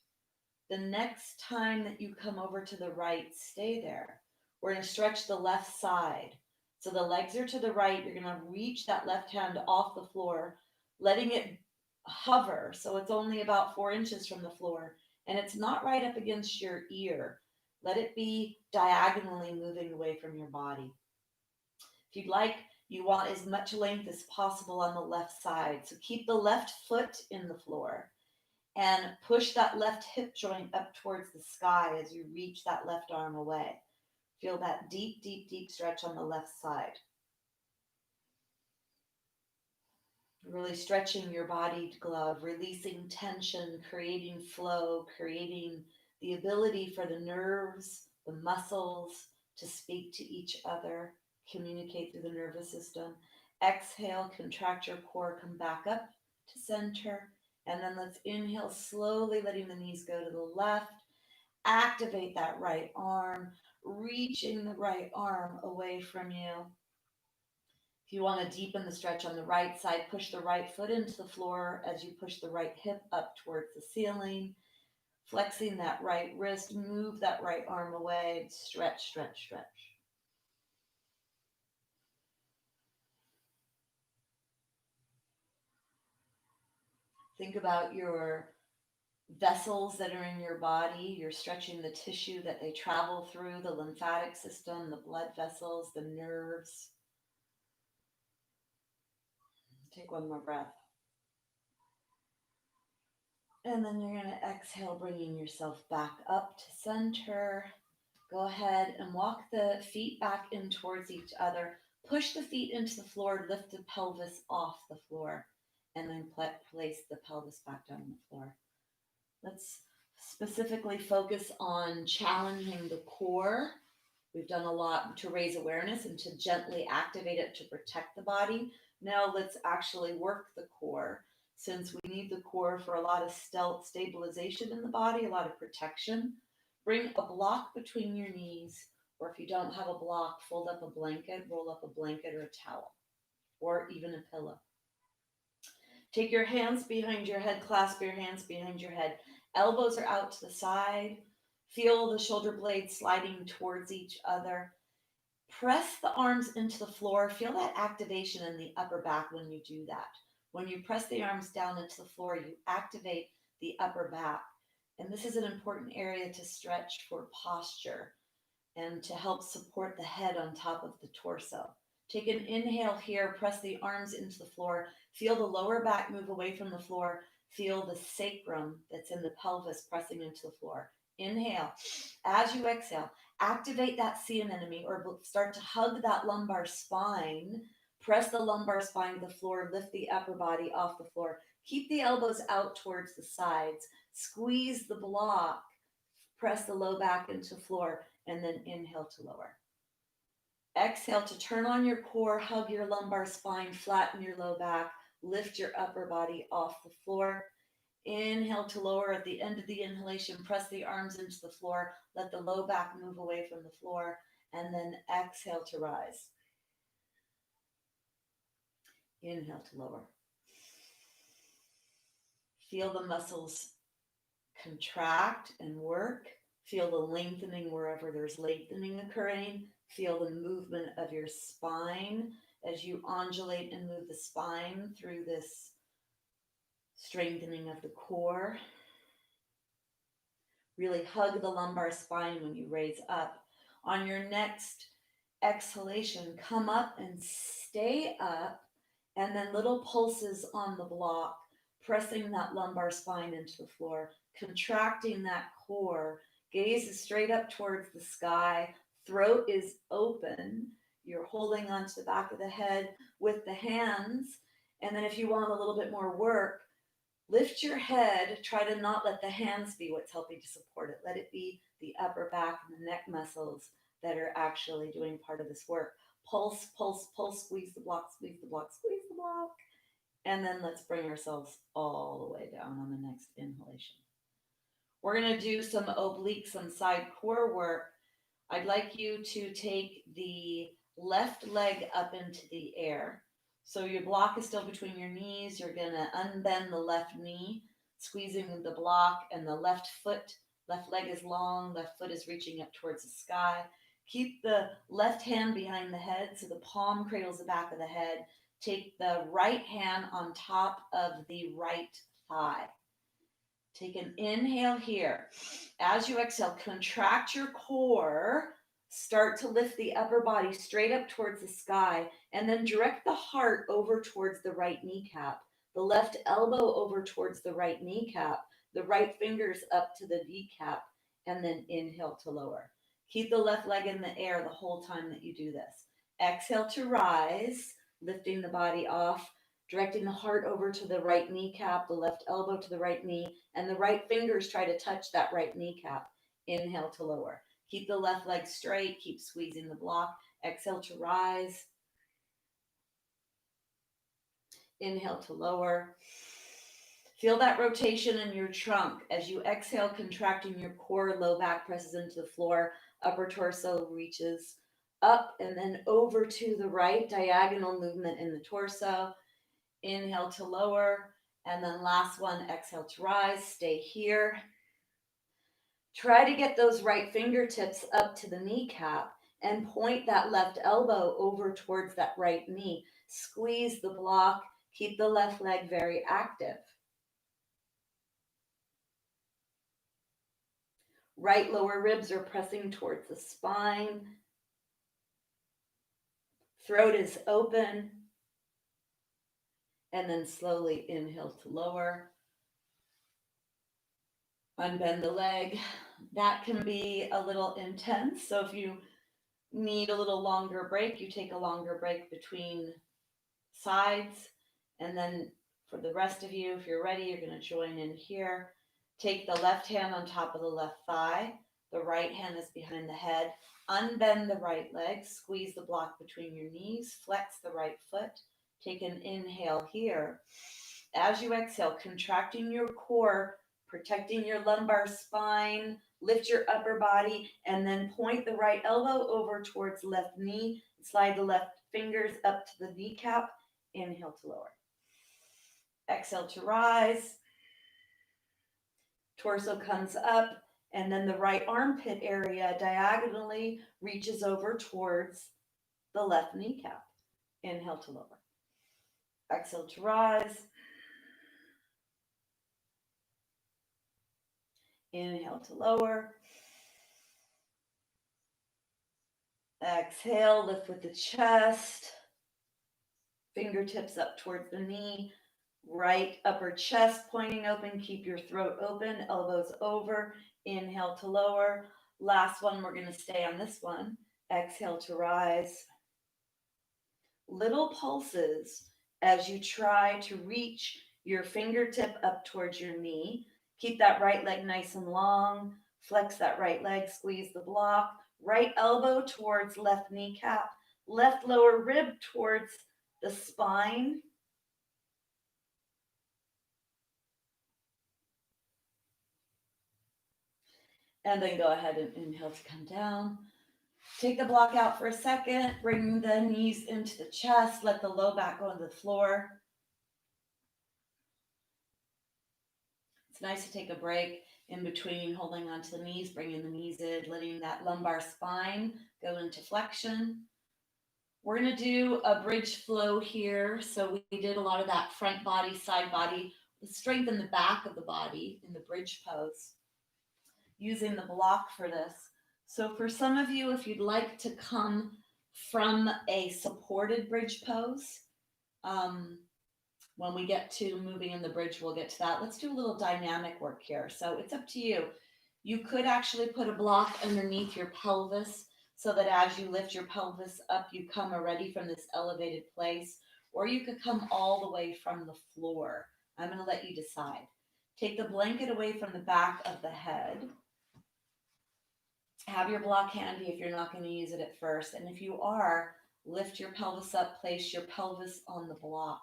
The next time that you come over to the right, stay there. We're going to stretch the left side. So the legs are to the right. You're going to reach that left hand off the floor, letting it hover. So it's only about 4 inches from the floor. And it's not right up against your ear. Let it be diagonally moving away from your body. If you'd like, you want as much length as possible on the left side. So keep the left foot in the floor and push that left hip joint up towards the sky as you reach that left arm away. Feel that deep, deep, deep stretch on the left side. Really stretching your body glove, releasing tension, creating flow, creating the ability for the nerves, the muscles to speak to each other, communicate through the nervous system. Exhale, contract your core, come back up to center. And then let's inhale slowly, letting the knees go to the left. Activate that right arm, reaching the right arm away from you. If you want to deepen the stretch on the right side, push the right foot into the floor as you push the right hip up towards the ceiling. Flexing that right wrist, move that right arm away, stretch, stretch, stretch. Think about your vessels that are in your body. You're stretching the tissue that they travel through, the lymphatic system, the blood vessels, the nerves. Take one more breath. And then you're going to exhale, bringing yourself back up to center. Go ahead and walk the feet back in towards each other. Push the feet into the floor, lift the pelvis off the floor, and then place the pelvis back down on the floor. Let's specifically focus on challenging the core. We've done a lot to raise awareness and to gently activate it to protect the body. Now let's actually work the core, since we need the core for a lot of stabilization in the body, a lot of protection. Bring a block between your knees, or if you don't have a block, fold up a blanket, roll up a blanket or a towel, or even a pillow. Take your hands behind your head, clasp your hands behind your head. Elbows are out to the side. Feel the shoulder blades sliding towards each other. Press the arms into the floor. Feel that activation in the upper back when you do that. When you press the arms down into the floor, you activate the upper back. And this is an important area to stretch for posture and to help support the head on top of the torso. Take an inhale here, press the arms into the floor. Feel the lower back move away from the floor. Feel the sacrum that's in the pelvis pressing into the floor. Inhale. As you exhale, activate that sea anemone or start to hug that lumbar spine. Press the lumbar spine to the floor, lift the upper body off the floor. Keep the elbows out towards the sides. Squeeze the block. Press the low back into the floor, and then inhale to lower. Exhale to turn on your core, hug your lumbar spine, flatten your low back, lift your upper body off the floor. Inhale to lower. At the end of the inhalation, press the arms into the floor, let the low back move away from the floor, and then exhale to rise. Inhale to lower. Feel the muscles contract and work. Feel the lengthening wherever there's lengthening occurring. Feel the movement of your spine as you undulate and move the spine through this strengthening of the core. Really hug the lumbar spine when you raise up. On your next exhalation, come up and stay up, and then little pulses on the block, pressing that lumbar spine into the floor, contracting that core. Gaze is straight up towards the sky. Throat is open. You're holding onto the back of the head with the hands. And then if you want a little bit more work, lift your head. Try to not let the hands be what's helping to support it. Let it be the upper back and the neck muscles that are actually doing part of this work. Pulse, pulse, pulse, squeeze the block, squeeze the block, squeeze the block. And then let's bring ourselves all the way down on the next inhalation. We're going to do some oblique, some side core work. I'd like you to take the left leg up into the air. So your block is still between your knees. You're going to unbend the left knee, squeezing the block, and the left leg is long, left foot is reaching up towards the sky. Keep the left hand behind the head so the palm cradles the back of the head. Take the right hand on top of the right thigh. Take an inhale here. As you exhale, contract your core. Start to lift the upper body straight up towards the sky, and then direct the heart over towards the right kneecap, the left elbow over towards the right kneecap, the right fingers up to the kneecap, and then inhale to lower. Keep the left leg in the air the whole time that you do this. Exhale to rise, lifting the body off, directing the heart over to the right kneecap, the left elbow to the right knee, and the right fingers try to touch that right kneecap. Inhale to lower. Keep the left leg straight. Keep squeezing the block. Exhale to rise. Inhale to lower. Feel that rotation in your trunk. As you exhale, contracting your core, low back presses into the floor, upper torso reaches up and then over to the right, diagonal movement in the torso. Inhale to lower, and then last one, exhale to rise. Stay here. Try to get those right fingertips up to the kneecap and point that left elbow over towards that right knee. Squeeze the block. Keep the left leg very active. Right lower ribs are pressing towards the spine. Throat is open. And then slowly inhale to lower. Unbend the leg. That can be a little intense. So if you need a little longer break, you take a longer break between sides. And then for the rest of you, if you're ready, you're going to join in here. Take the left hand on top of the left thigh. The right hand is behind the head. Unbend the right leg. Squeeze the block between your knees. Flex the right foot. Take an inhale here. As you exhale, contracting your core, protecting your lumbar spine, lift your upper body, and then point the right elbow over towards left knee. Slide the left fingers up to the kneecap. Inhale to lower. Exhale to rise. Torso comes up, and then the right armpit area diagonally reaches over towards the left kneecap. Inhale to lower. Exhale to rise. Inhale to lower. Exhale, lift with the chest. Fingertips up towards the knee. Right upper chest pointing open. Keep your throat open. Elbows over. Inhale to lower. Last one, we're going to stay on this one. Exhale to rise. Little pulses as you try to reach your fingertip up towards your knee. Keep that right leg nice and long. Flex that right leg, squeeze the block. Right elbow towards left kneecap. Left lower rib towards the spine. And then go ahead and inhale to come down. Take the block out for a second. Bring the knees into the chest. Let the low back go on the floor. It's nice to take a break in between holding onto the knees, bringing the knees in, letting that lumbar spine go into flexion. We're going to do a bridge flow here. So we did a lot of that front body, side body, strengthen the back of the body in the bridge pose, using the block for this. So for some of you, if you'd like to come from a supported bridge pose, um, when we get to moving in the bridge, we'll get to that. Let's do a little dynamic work here. So it's up to you. You could actually put a block underneath your pelvis so that as you lift your pelvis up, you come already from this elevated place, or you could come all the way from the floor. I'm going to let you decide. Take the blanket away from the back of the head. Have your block handy if you're not going to use it at first. And if you are, lift your pelvis up, place your pelvis on the block.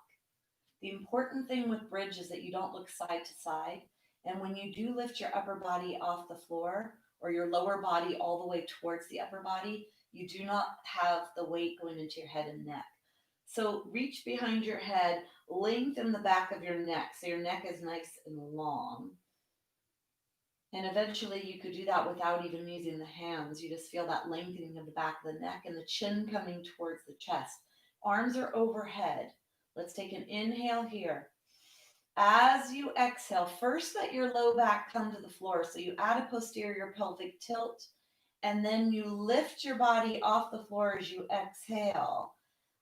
The important thing with bridge is that you don't look side to side. And when you do lift your upper body off the floor or your lower body all the way towards the upper body, you do not have the weight going into your head and neck. So reach behind your head, lengthen the back of your neck so your neck is nice and long. And eventually you could do that without even using the hands. You just feel that lengthening of the back of the neck and the chin coming towards the chest. Arms are overhead. Let's take an inhale here. As you exhale, first let your low back come to the floor. So you add a posterior pelvic tilt, and then you lift your body off the floor as you exhale.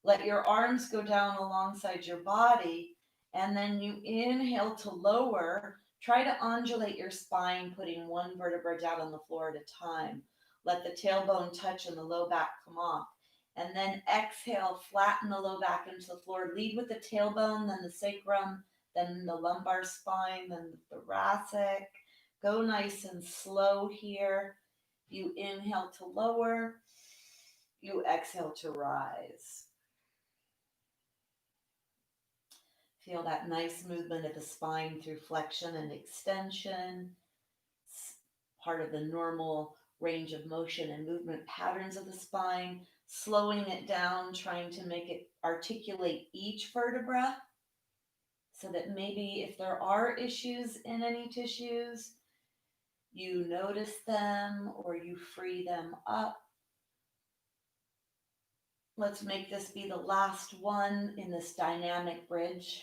Let your arms go down alongside your body, and then you inhale to lower. Try to undulate your spine, putting one vertebra down on the floor at a time. Let the tailbone touch and the low back come off. And then exhale, flatten the low back into the floor. Lead with the tailbone, then the sacrum, then the lumbar spine, then the thoracic. Go nice and slow here. You inhale to lower. You exhale to rise. Feel that nice movement of the spine through flexion and extension. It's part of the normal range of motion and movement patterns of the spine. Slowing it down, trying to make it articulate each vertebra so that maybe if there are issues in any tissues, you notice them or you free them up. Let's make this be the last one in this dynamic bridge.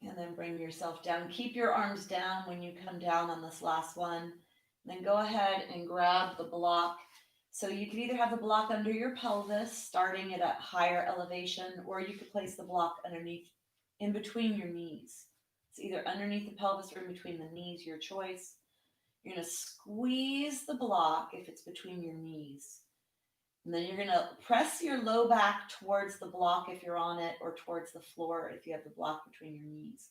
And then bring yourself down. Keep your arms down when you come down on this last one. Then go ahead and grab the block. So you could either have the block under your pelvis, starting at a higher elevation, or you could place the block underneath, in between your knees. It's either underneath the pelvis or in between the knees, your choice. You're going to squeeze the block if it's between your knees. And then you're going to press your low back towards the block if you're on it, or towards the floor if you have the block between your knees.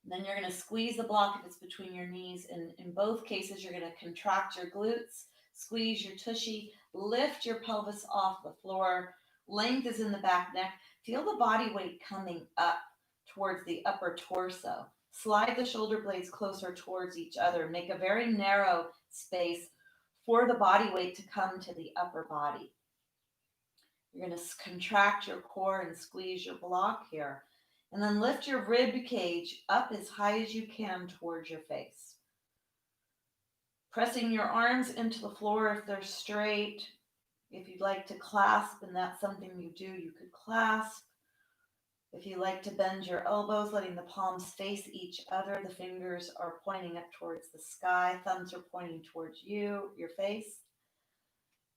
And then you're going to squeeze the block if it's between your knees. And in both cases, you're going to contract your glutes, squeeze your tushy, lift your pelvis off the floor. Length is in the back neck. Feel the body weight coming up towards the upper torso. Slide the shoulder blades closer towards each other. Make a very narrow space for the body weight to come to the upper body. You're going to contract your core and squeeze your block here. And then lift your rib cage up as high as you can towards your face. Pressing your arms into the floor if they're straight. If you'd like to clasp, and that's something you do, you could clasp. If you like to bend your elbows, letting the palms face each other, the fingers are pointing up towards the sky, thumbs are pointing towards you, your face.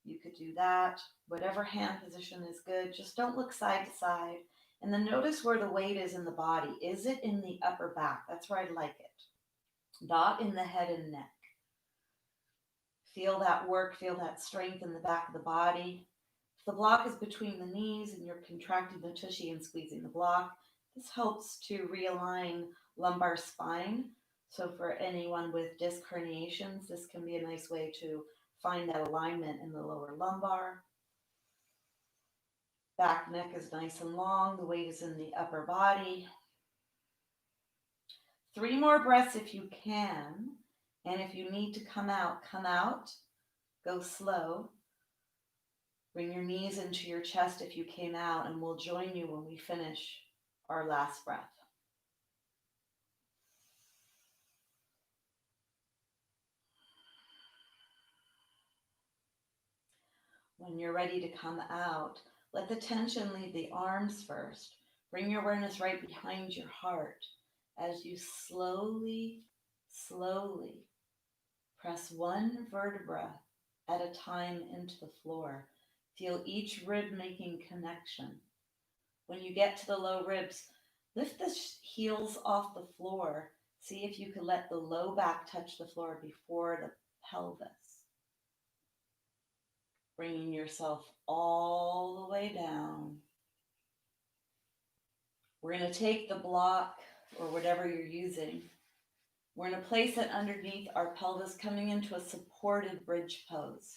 You could do that. Whatever hand position is good. Just don't look side to side. And then notice where the weight is in the body. Is it in the upper back? That's where I like it. Not in the head and neck. Feel that work. Feel that strength in the back of the body. If the block is between the knees and you're contracting the tushy and squeezing the block, this helps to realign lumbar spine. So for anyone with disc herniations, this can be a nice way to find that alignment in the lower lumbar. Back neck is nice and long. The weight is in the upper body. 3 more breaths if you can. And if you need to come out, come out. Go slow. Bring your knees into your chest if you came out, and we'll join you when we finish our last breath. When you're ready to come out, let the tension leave the arms first. Bring your awareness right behind your heart as you slowly, slowly press one vertebra at a time into the floor. Feel each rib making connection. When you get to the low ribs, lift the heels off the floor. See if you can let the low back touch the floor before the pelvis. Bringing yourself all the way down. We're going to take the block or whatever you're using. We're going to place it underneath our pelvis, coming into a supported bridge pose.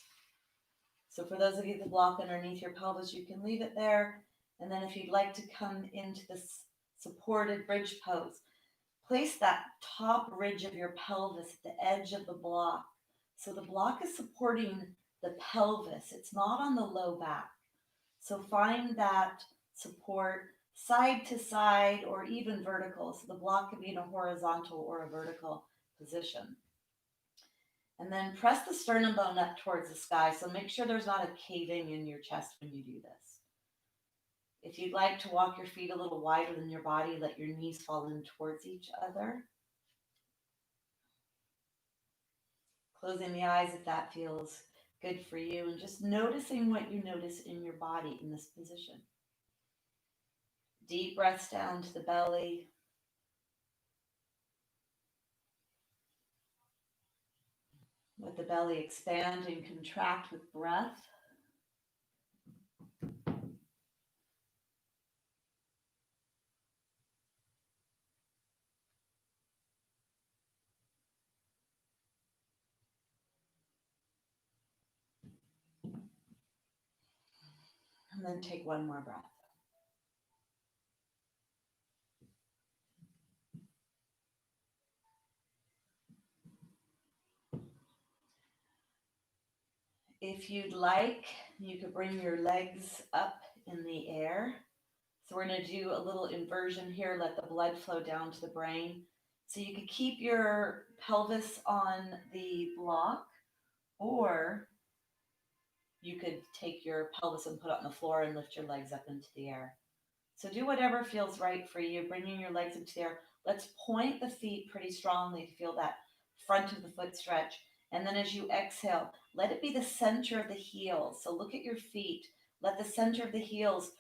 So for those of you that block underneath your pelvis, you can leave it there. And then if you'd like to come into this supported bridge pose, place that top ridge of your pelvis at the edge of the block. So the block is supporting the pelvis. It's not on the low back. So find that support side to side or even vertical. So the block can be in a horizontal or a vertical position. And then press the sternum bone up towards the sky. So make sure there's not a caving in your chest when you do this. If you'd like to walk your feet a little wider than your body, let your knees fall in towards each other. Closing the eyes if that feels good for you, and just noticing what you notice in your body in this position. Deep breaths down to the belly. Let the belly expand and contract with breath. And then take one more breath. If you'd like, you could bring your legs up in the air. So we're going to do a little inversion here, let the blood flow down to the brain. So you could keep your pelvis on the block, or you could take your pelvis and put it on the floor and lift your legs up into the air. So do whatever feels right for you, bringing your legs into the air. Let's point the feet pretty strongly to feel that front of the foot stretch. And then as you exhale, let it be the center of the heels. So look at your feet. Let the center of the heels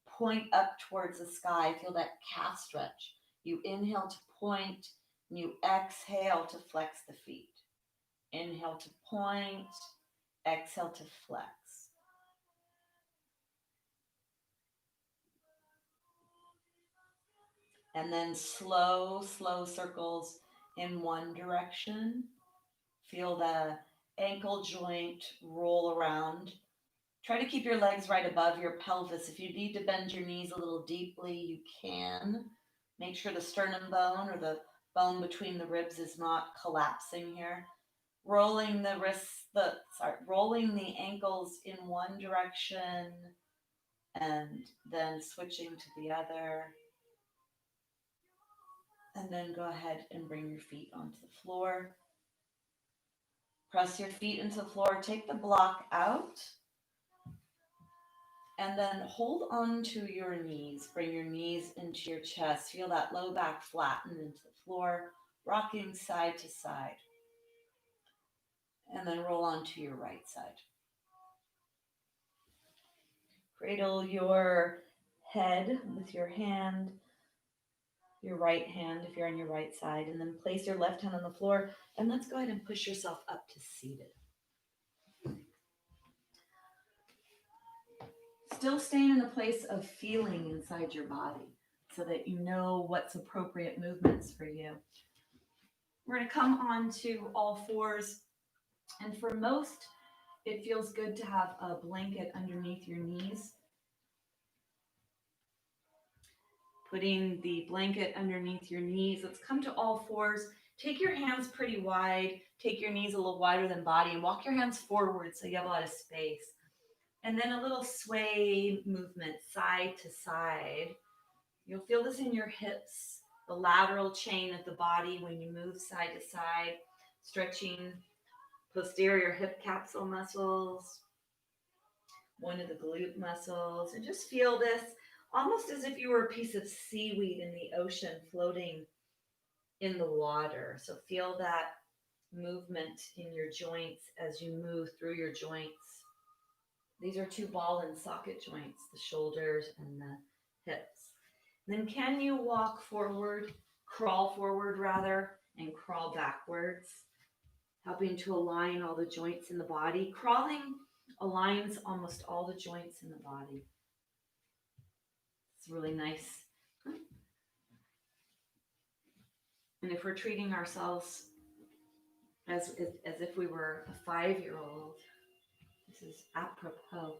point up towards the sky. Feel that calf stretch. You inhale to point, and you exhale to flex the feet. Inhale to point, exhale to flex. And then slow, slow circles in one direction. Feel the ankle joint roll around. Try to keep your legs right above your pelvis. If you need to bend your knees a little deeply, you can. Make sure the sternum bone or the bone between the ribs is not collapsing here. Rolling the wrists, rolling the ankles in one direction and then switching to the other. And then go ahead and bring your feet onto the floor. Press your feet into the floor. Take the block out. And then hold on to your knees. Bring your knees into your chest. Feel that low back flatten into the floor, rocking side to side. And then roll onto your right side. Cradle your head with your hand, your right hand if you're on your right side, and then place your left hand on the floor. And let's go ahead and push yourself up to seated. Still staying in a place of feeling inside your body so that you know what's appropriate movements for you. We're going to come on to all fours. And for most, it feels good to have a blanket underneath your knees. Putting the blanket underneath your knees. Let's come to all fours. Take your hands pretty wide. Take your knees a little wider than body and walk your hands forward so you have a lot of space. And then a little sway movement side to side. You'll feel this in your hips, the lateral chain of the body when you move side to side, stretching posterior hip capsule muscles. one of the glute muscles, and just feel this almost as if you were a piece of seaweed in the ocean floating in the water. So feel that movement in your joints as you move through your joints. These are two ball and socket joints, the shoulders and the hips. Then can you walk forward, crawl forward rather, and crawl backwards, helping to align all the joints in the body. Crawling aligns almost all the joints in the body. It's really nice. And if we're treating ourselves as if we were a 5-year-old, this is apropos.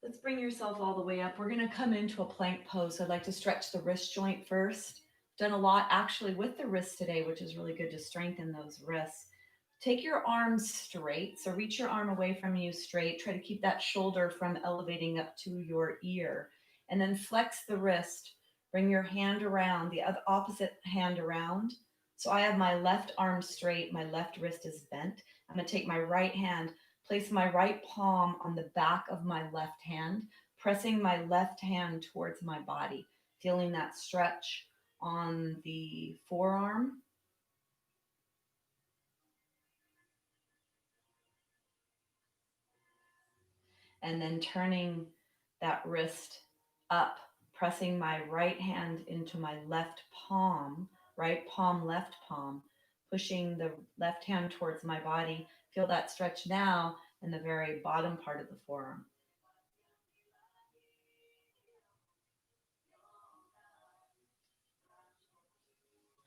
Let's bring yourself all the way up. We're going to come into a plank pose. I'd like to stretch the wrist joint first. Done a lot actually with the wrists today, which is really good to strengthen those wrists. Take your arms straight. So reach your arm away from you straight. Try to keep that shoulder from elevating up to your ear. And then flex the wrist. Bring your hand around, the other opposite hand around. So I have my left arm straight. My left wrist is bent. I'm going to take my right hand, place my right palm on the back of my left hand, pressing my left hand towards my body, feeling that stretch on the forearm. And then turning that wrist up, pressing my right hand into my left palm, right palm, left palm, pushing the left hand towards my body. Feel that stretch now in the very bottom part of the forearm.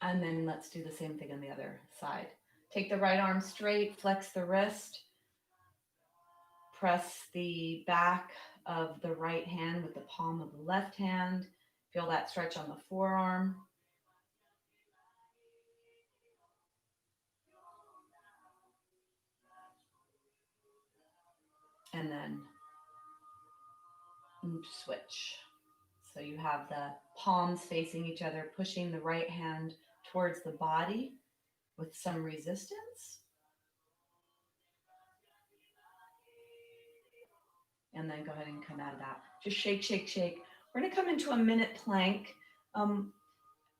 And then let's do the same thing on the other side. Take the right arm straight, flex the wrist, press the back of the right hand with the palm of the left hand. Feel that stretch on the forearm. And then switch. So you have the palms facing each other, pushing the right hand towards the body with some resistance. And then go ahead and come out of that. Just shake, shake, shake. We're going to come into a minute plank.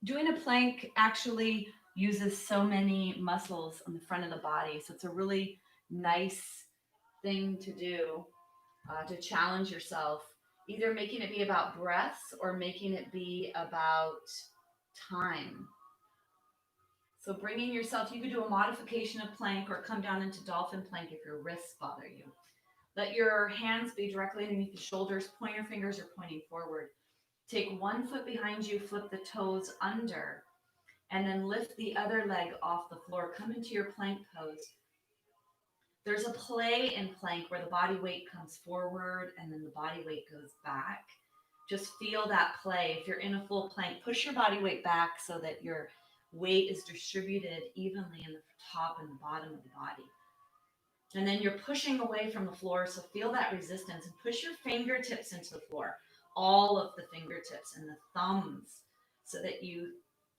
Doing a plank actually uses so many muscles on the front of the body. So it's a really nice thing to do to challenge yourself, either making it be about breaths or making it be about time. So bringing yourself, you could do a modification of plank or come down into dolphin plank if your wrists bother you. Let your hands be directly underneath the shoulders. Point your fingers are pointing forward. Take one foot behind you, flip the toes under, and then lift the other leg off the floor. Come into your plank pose. There's a play in plank where the body weight comes forward and then the body weight goes back. Just feel that play. If you're in a full plank, push your body weight back so that your weight is distributed evenly in the top and the bottom of the body. And then you're pushing away from the floor, so feel that resistance and push your fingertips into the floor, all of the fingertips and the thumbs, so that you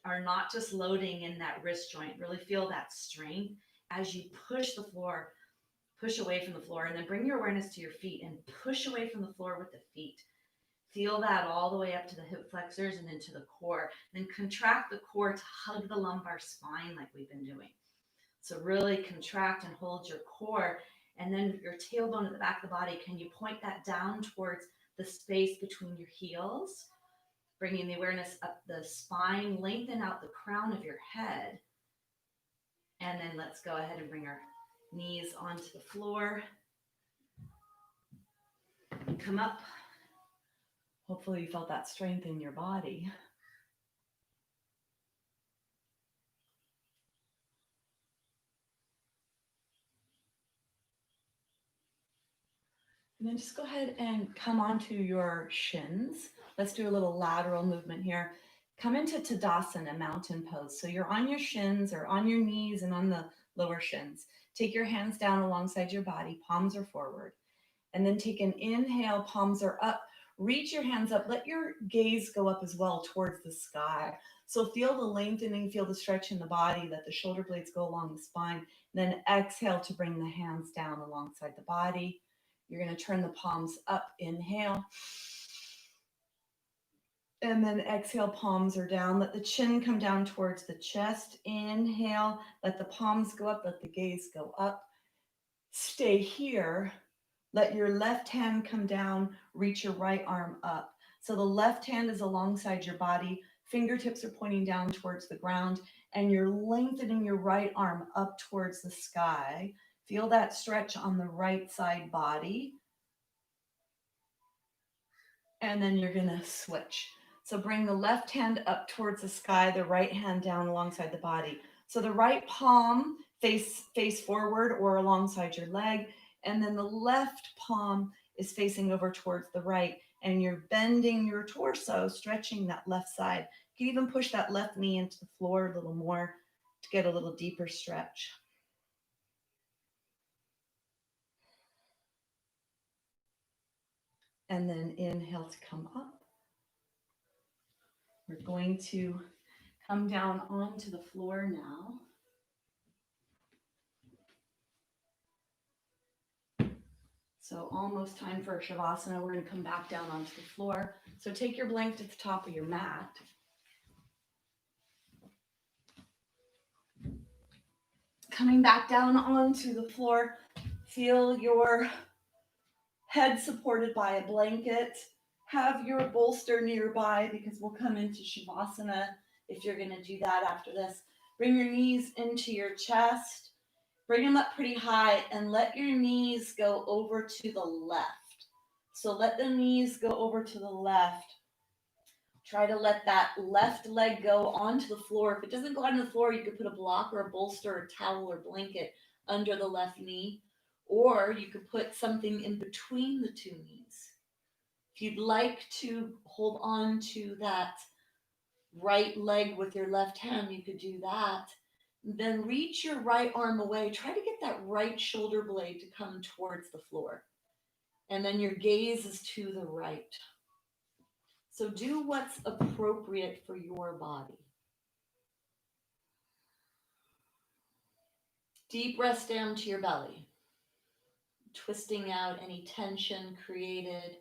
are not just loading in that wrist joint. Really feel that strength as you push the floor, push away from the floor, and then bring your awareness to your feet and push away from the floor with the feet. Feel that all the way up to the hip flexors and into the core. Then contract the core to hug the lumbar spine like we've been doing. So really contract and hold your core. And then your tailbone at the back of the body, can you point that down towards the space between your heels? Bringing the awareness up the spine, lengthen out the crown of your head. And then let's go ahead and bring our knees onto the floor. And come up. Hopefully you felt that strength in your body. And then just go ahead and come onto your shins. Let's do a little lateral movement here. Come into Tadasana, mountain pose. So you're on your shins or on your knees and on the lower shins. Take your hands down alongside your body, palms are forward. And then take an inhale, palms are up. Reach your hands up. Let your gaze go up as well towards the sky. So feel the lengthening, feel the stretch in the body, that the shoulder blades go along the spine. Then exhale to bring the hands down alongside the body. You're going to turn the palms up, inhale. And then exhale, palms are down. Let the chin come down towards the chest. Inhale, let the palms go up, let the gaze go up. Stay here. Let your left hand come down, reach your right arm up. So the left hand is alongside your body, fingertips are pointing down towards the ground, and you're lengthening your right arm up towards the sky. Feel that stretch on the right side body. And then you're gonna switch. So bring the left hand up towards the sky, the right hand down alongside the body. So the right palm face forward or alongside your leg, and then the left palm is facing over towards the right, and you're bending your torso, stretching that left side. You can even push that left knee into the floor a little more to get a little deeper stretch. And then inhale to come up. We're going to come down onto the floor now. So almost time for Shavasana. We're going to come back down onto the floor. So take your blanket at the top of your mat. Coming back down onto the floor, feel your head supported by a blanket. Have your bolster nearby because we'll come into Shavasana if you're going to do that after this. Bring your knees into your chest. Bring them up pretty high and let your knees go over to the left. So let the knees go over to the left. Try to let that left leg go onto the floor. If it doesn't go onto the floor, you could put a block or a bolster or towel or blanket under the left knee, or you could put something in between the two knees. If you'd like to hold on to that right leg with your left hand, you could do that. Then reach your right arm away. Try to get that right shoulder blade to come towards the floor. And then your gaze is to the right. So do what's appropriate for your body. Deep breaths down to your belly, twisting out any tension created.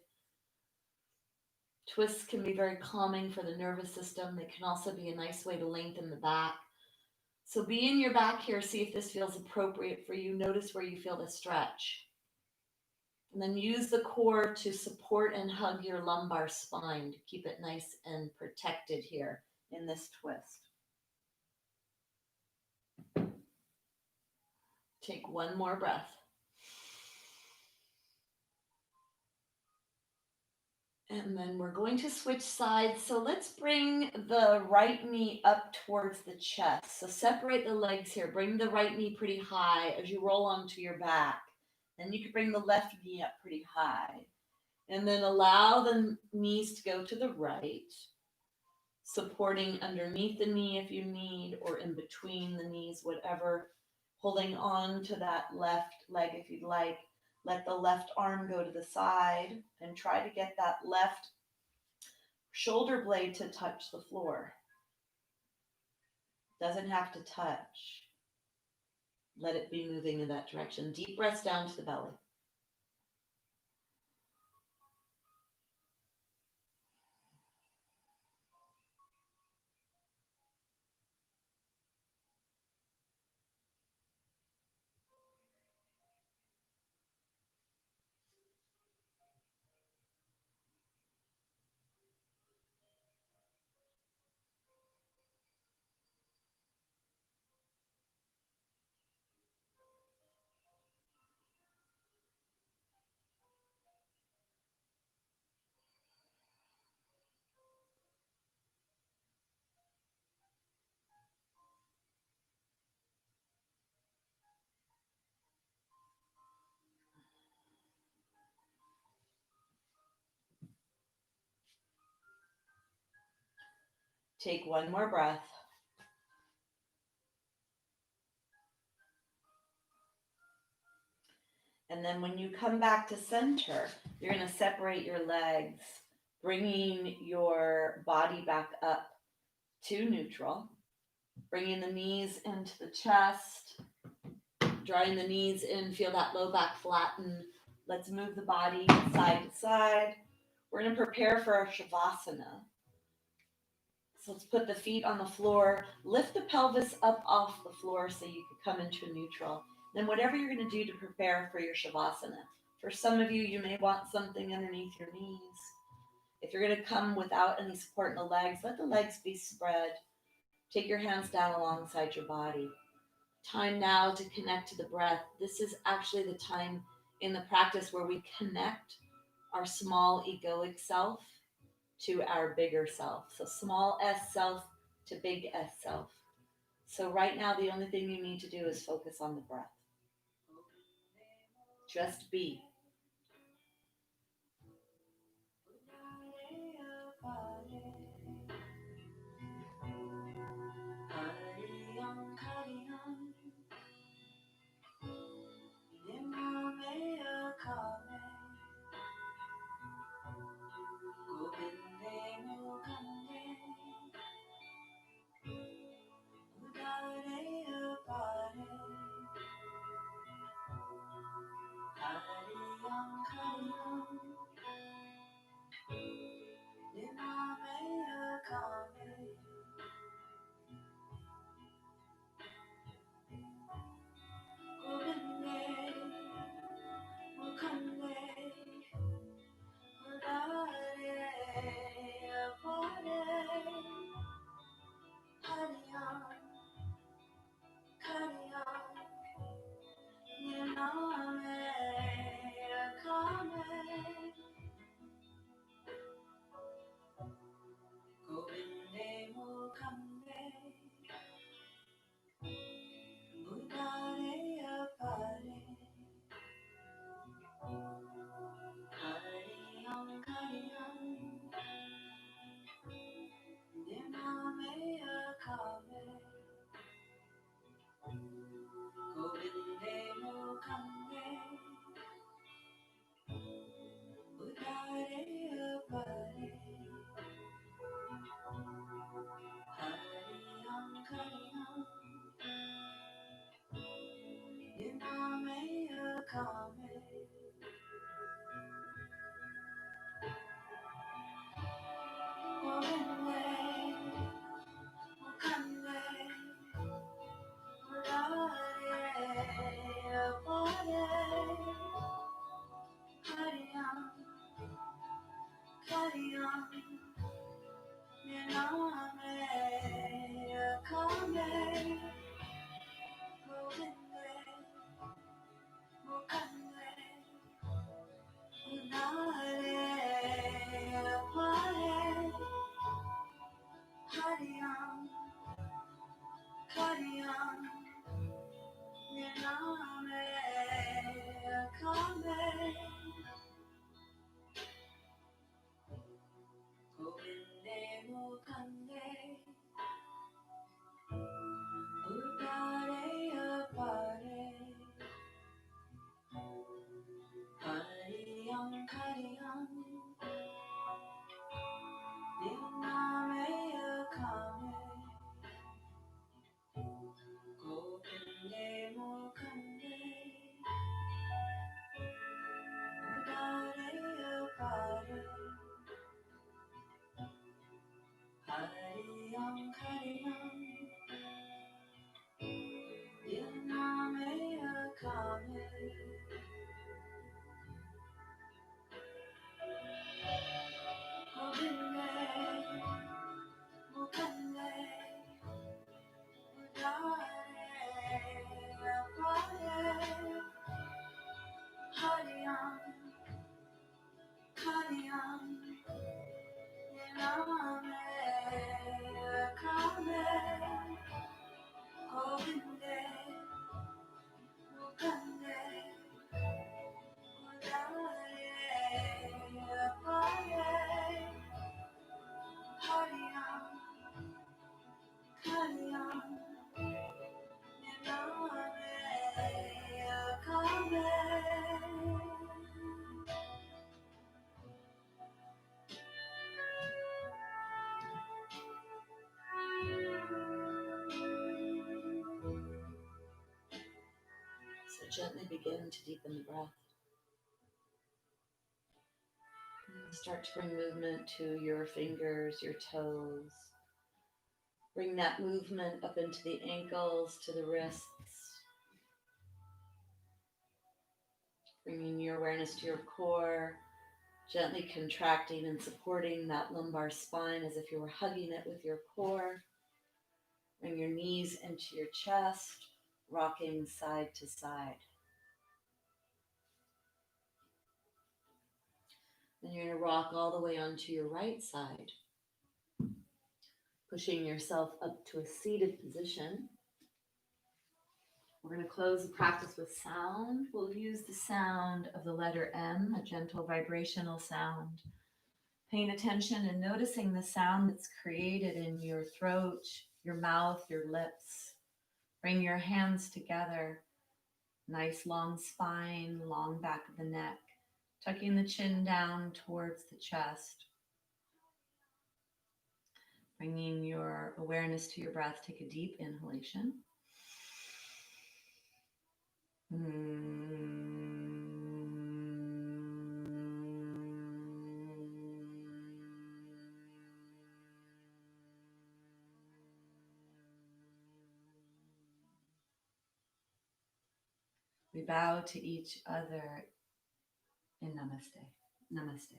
Twists can be very calming for the nervous system. They can also be a nice way to lengthen the back. So be in your back here. See if this feels appropriate for you. Notice where you feel the stretch. And then use the core to support and hug your lumbar spine to keep it nice and protected here in this twist. Take one more breath. And then we're going to switch sides. So let's bring the right knee up towards the chest. So separate the legs here. Bring the right knee pretty high as you roll onto your back. Then you can bring the left knee up pretty high. And then allow the knees to go to the right, supporting underneath the knee if you need, or in between the knees, whatever. Holding on to that left leg if you'd like. Let the left arm go to the side and try to get that left shoulder blade to touch the floor. Doesn't have to touch. Let it be moving in that direction. Deep breaths down to the belly. Take one more breath. And then when you come back to center, you're going to separate your legs. bringing your body back up to neutral, bringing the knees into the chest, drawing the knees in, feel that low back flatten. Let's move the body side to side. We're going to prepare for our Shavasana. So let's put the feet on the floor, lift the pelvis up off the floor so you can come into a neutral. Then whatever you're going to do to prepare for your Shavasana. For some of you, you may want something underneath your knees. If you're going to come without any support in the legs, let the legs be spread. Take your hands down alongside your body. Time now to connect to the breath. This is actually the time in the practice where we connect our small egoic self to our bigger self. So small s self to big S self. So right now, the only thing you need to do is focus on the breath. Just be. gently begin to deepen the breath. Start to bring movement to your fingers, your toes. Bring that movement up into the ankles, to the wrists. Bringing your awareness to your core, gently contracting and supporting that lumbar spine as if you were hugging it with your core. Bring your knees into your chest, rocking side to side. Then you're going to rock all the way onto your right side, pushing yourself up to a seated position. We're going to close the practice with sound. We'll use the sound of the letter M, a gentle vibrational sound. Paying attention and noticing the sound that's created in your throat, your mouth, your lips. Bring your hands together. Nice long spine, long back of the neck. Tucking the chin down towards the chest. Bringing your awareness to your breath. Take a deep inhalation. We bow to each other in namaste. Namaste.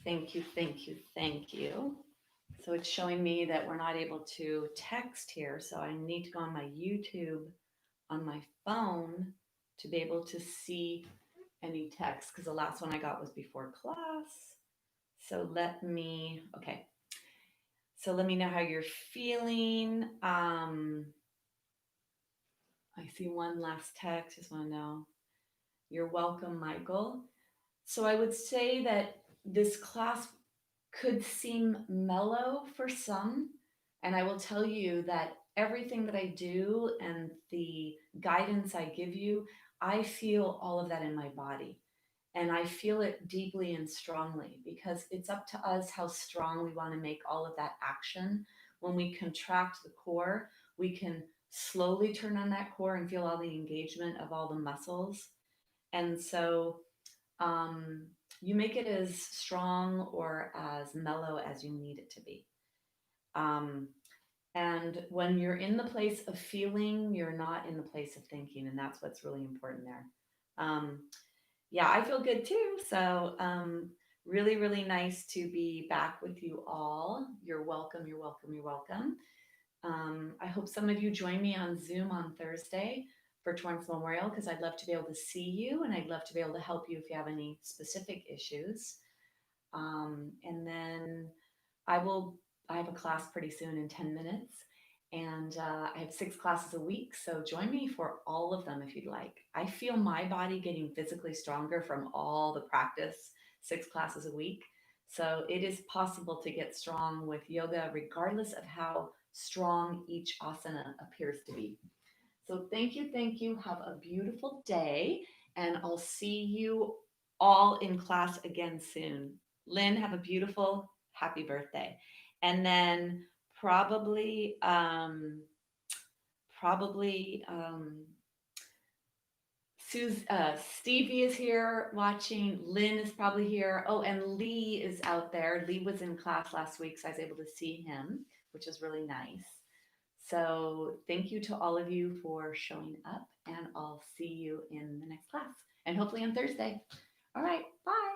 Thank you, thank you, thank you. So it's showing me that we're not able to text here, so I need to go on my YouTube on my phone to be able to see any text, because the last one I got was before class. So let me know how you're feeling. I see one last text. Just want to know. You're welcome, Michael. So I would say that this class could seem mellow for some. And I will tell you that everything that I do and the guidance I give you, I feel all of that in my body. And I feel it deeply and strongly, because it's up to us how strong we want to make all of that action. When we contract the core, we can slowly turn on that core and feel all the engagement of all the muscles. And so you make it as strong or as mellow as you need it to be. And when you're in the place of feeling, you're not in the place of thinking. And that's what's really important there. Yeah, I feel good too. So really, really nice to be back with you all. You're welcome, you're welcome, you're welcome. I hope some of you join me on Zoom on Thursday for Torrance Memorial, because I'd love to be able to see you and I'd love to be able to help you if you have any specific issues. And then I have a class pretty soon in 10 minutes. And I have 6 classes a week, so join me for all of them if you'd like. I feel my body getting physically stronger from all the practice, 6 classes a week. So it is possible to get strong with yoga regardless of how strong each asana appears to be. So thank you, thank you. Have a beautiful day, and I'll see you all in class again soon. Lynn, have a beautiful, happy birthday. And then probably Stevie is here watching. Lynn is probably here. Oh, and Lee is out there. Lee was in class last week, so I was able to see him, which is really nice. So thank you to all of you for showing up, and I'll see you in the next class, and hopefully on Thursday. All right, bye.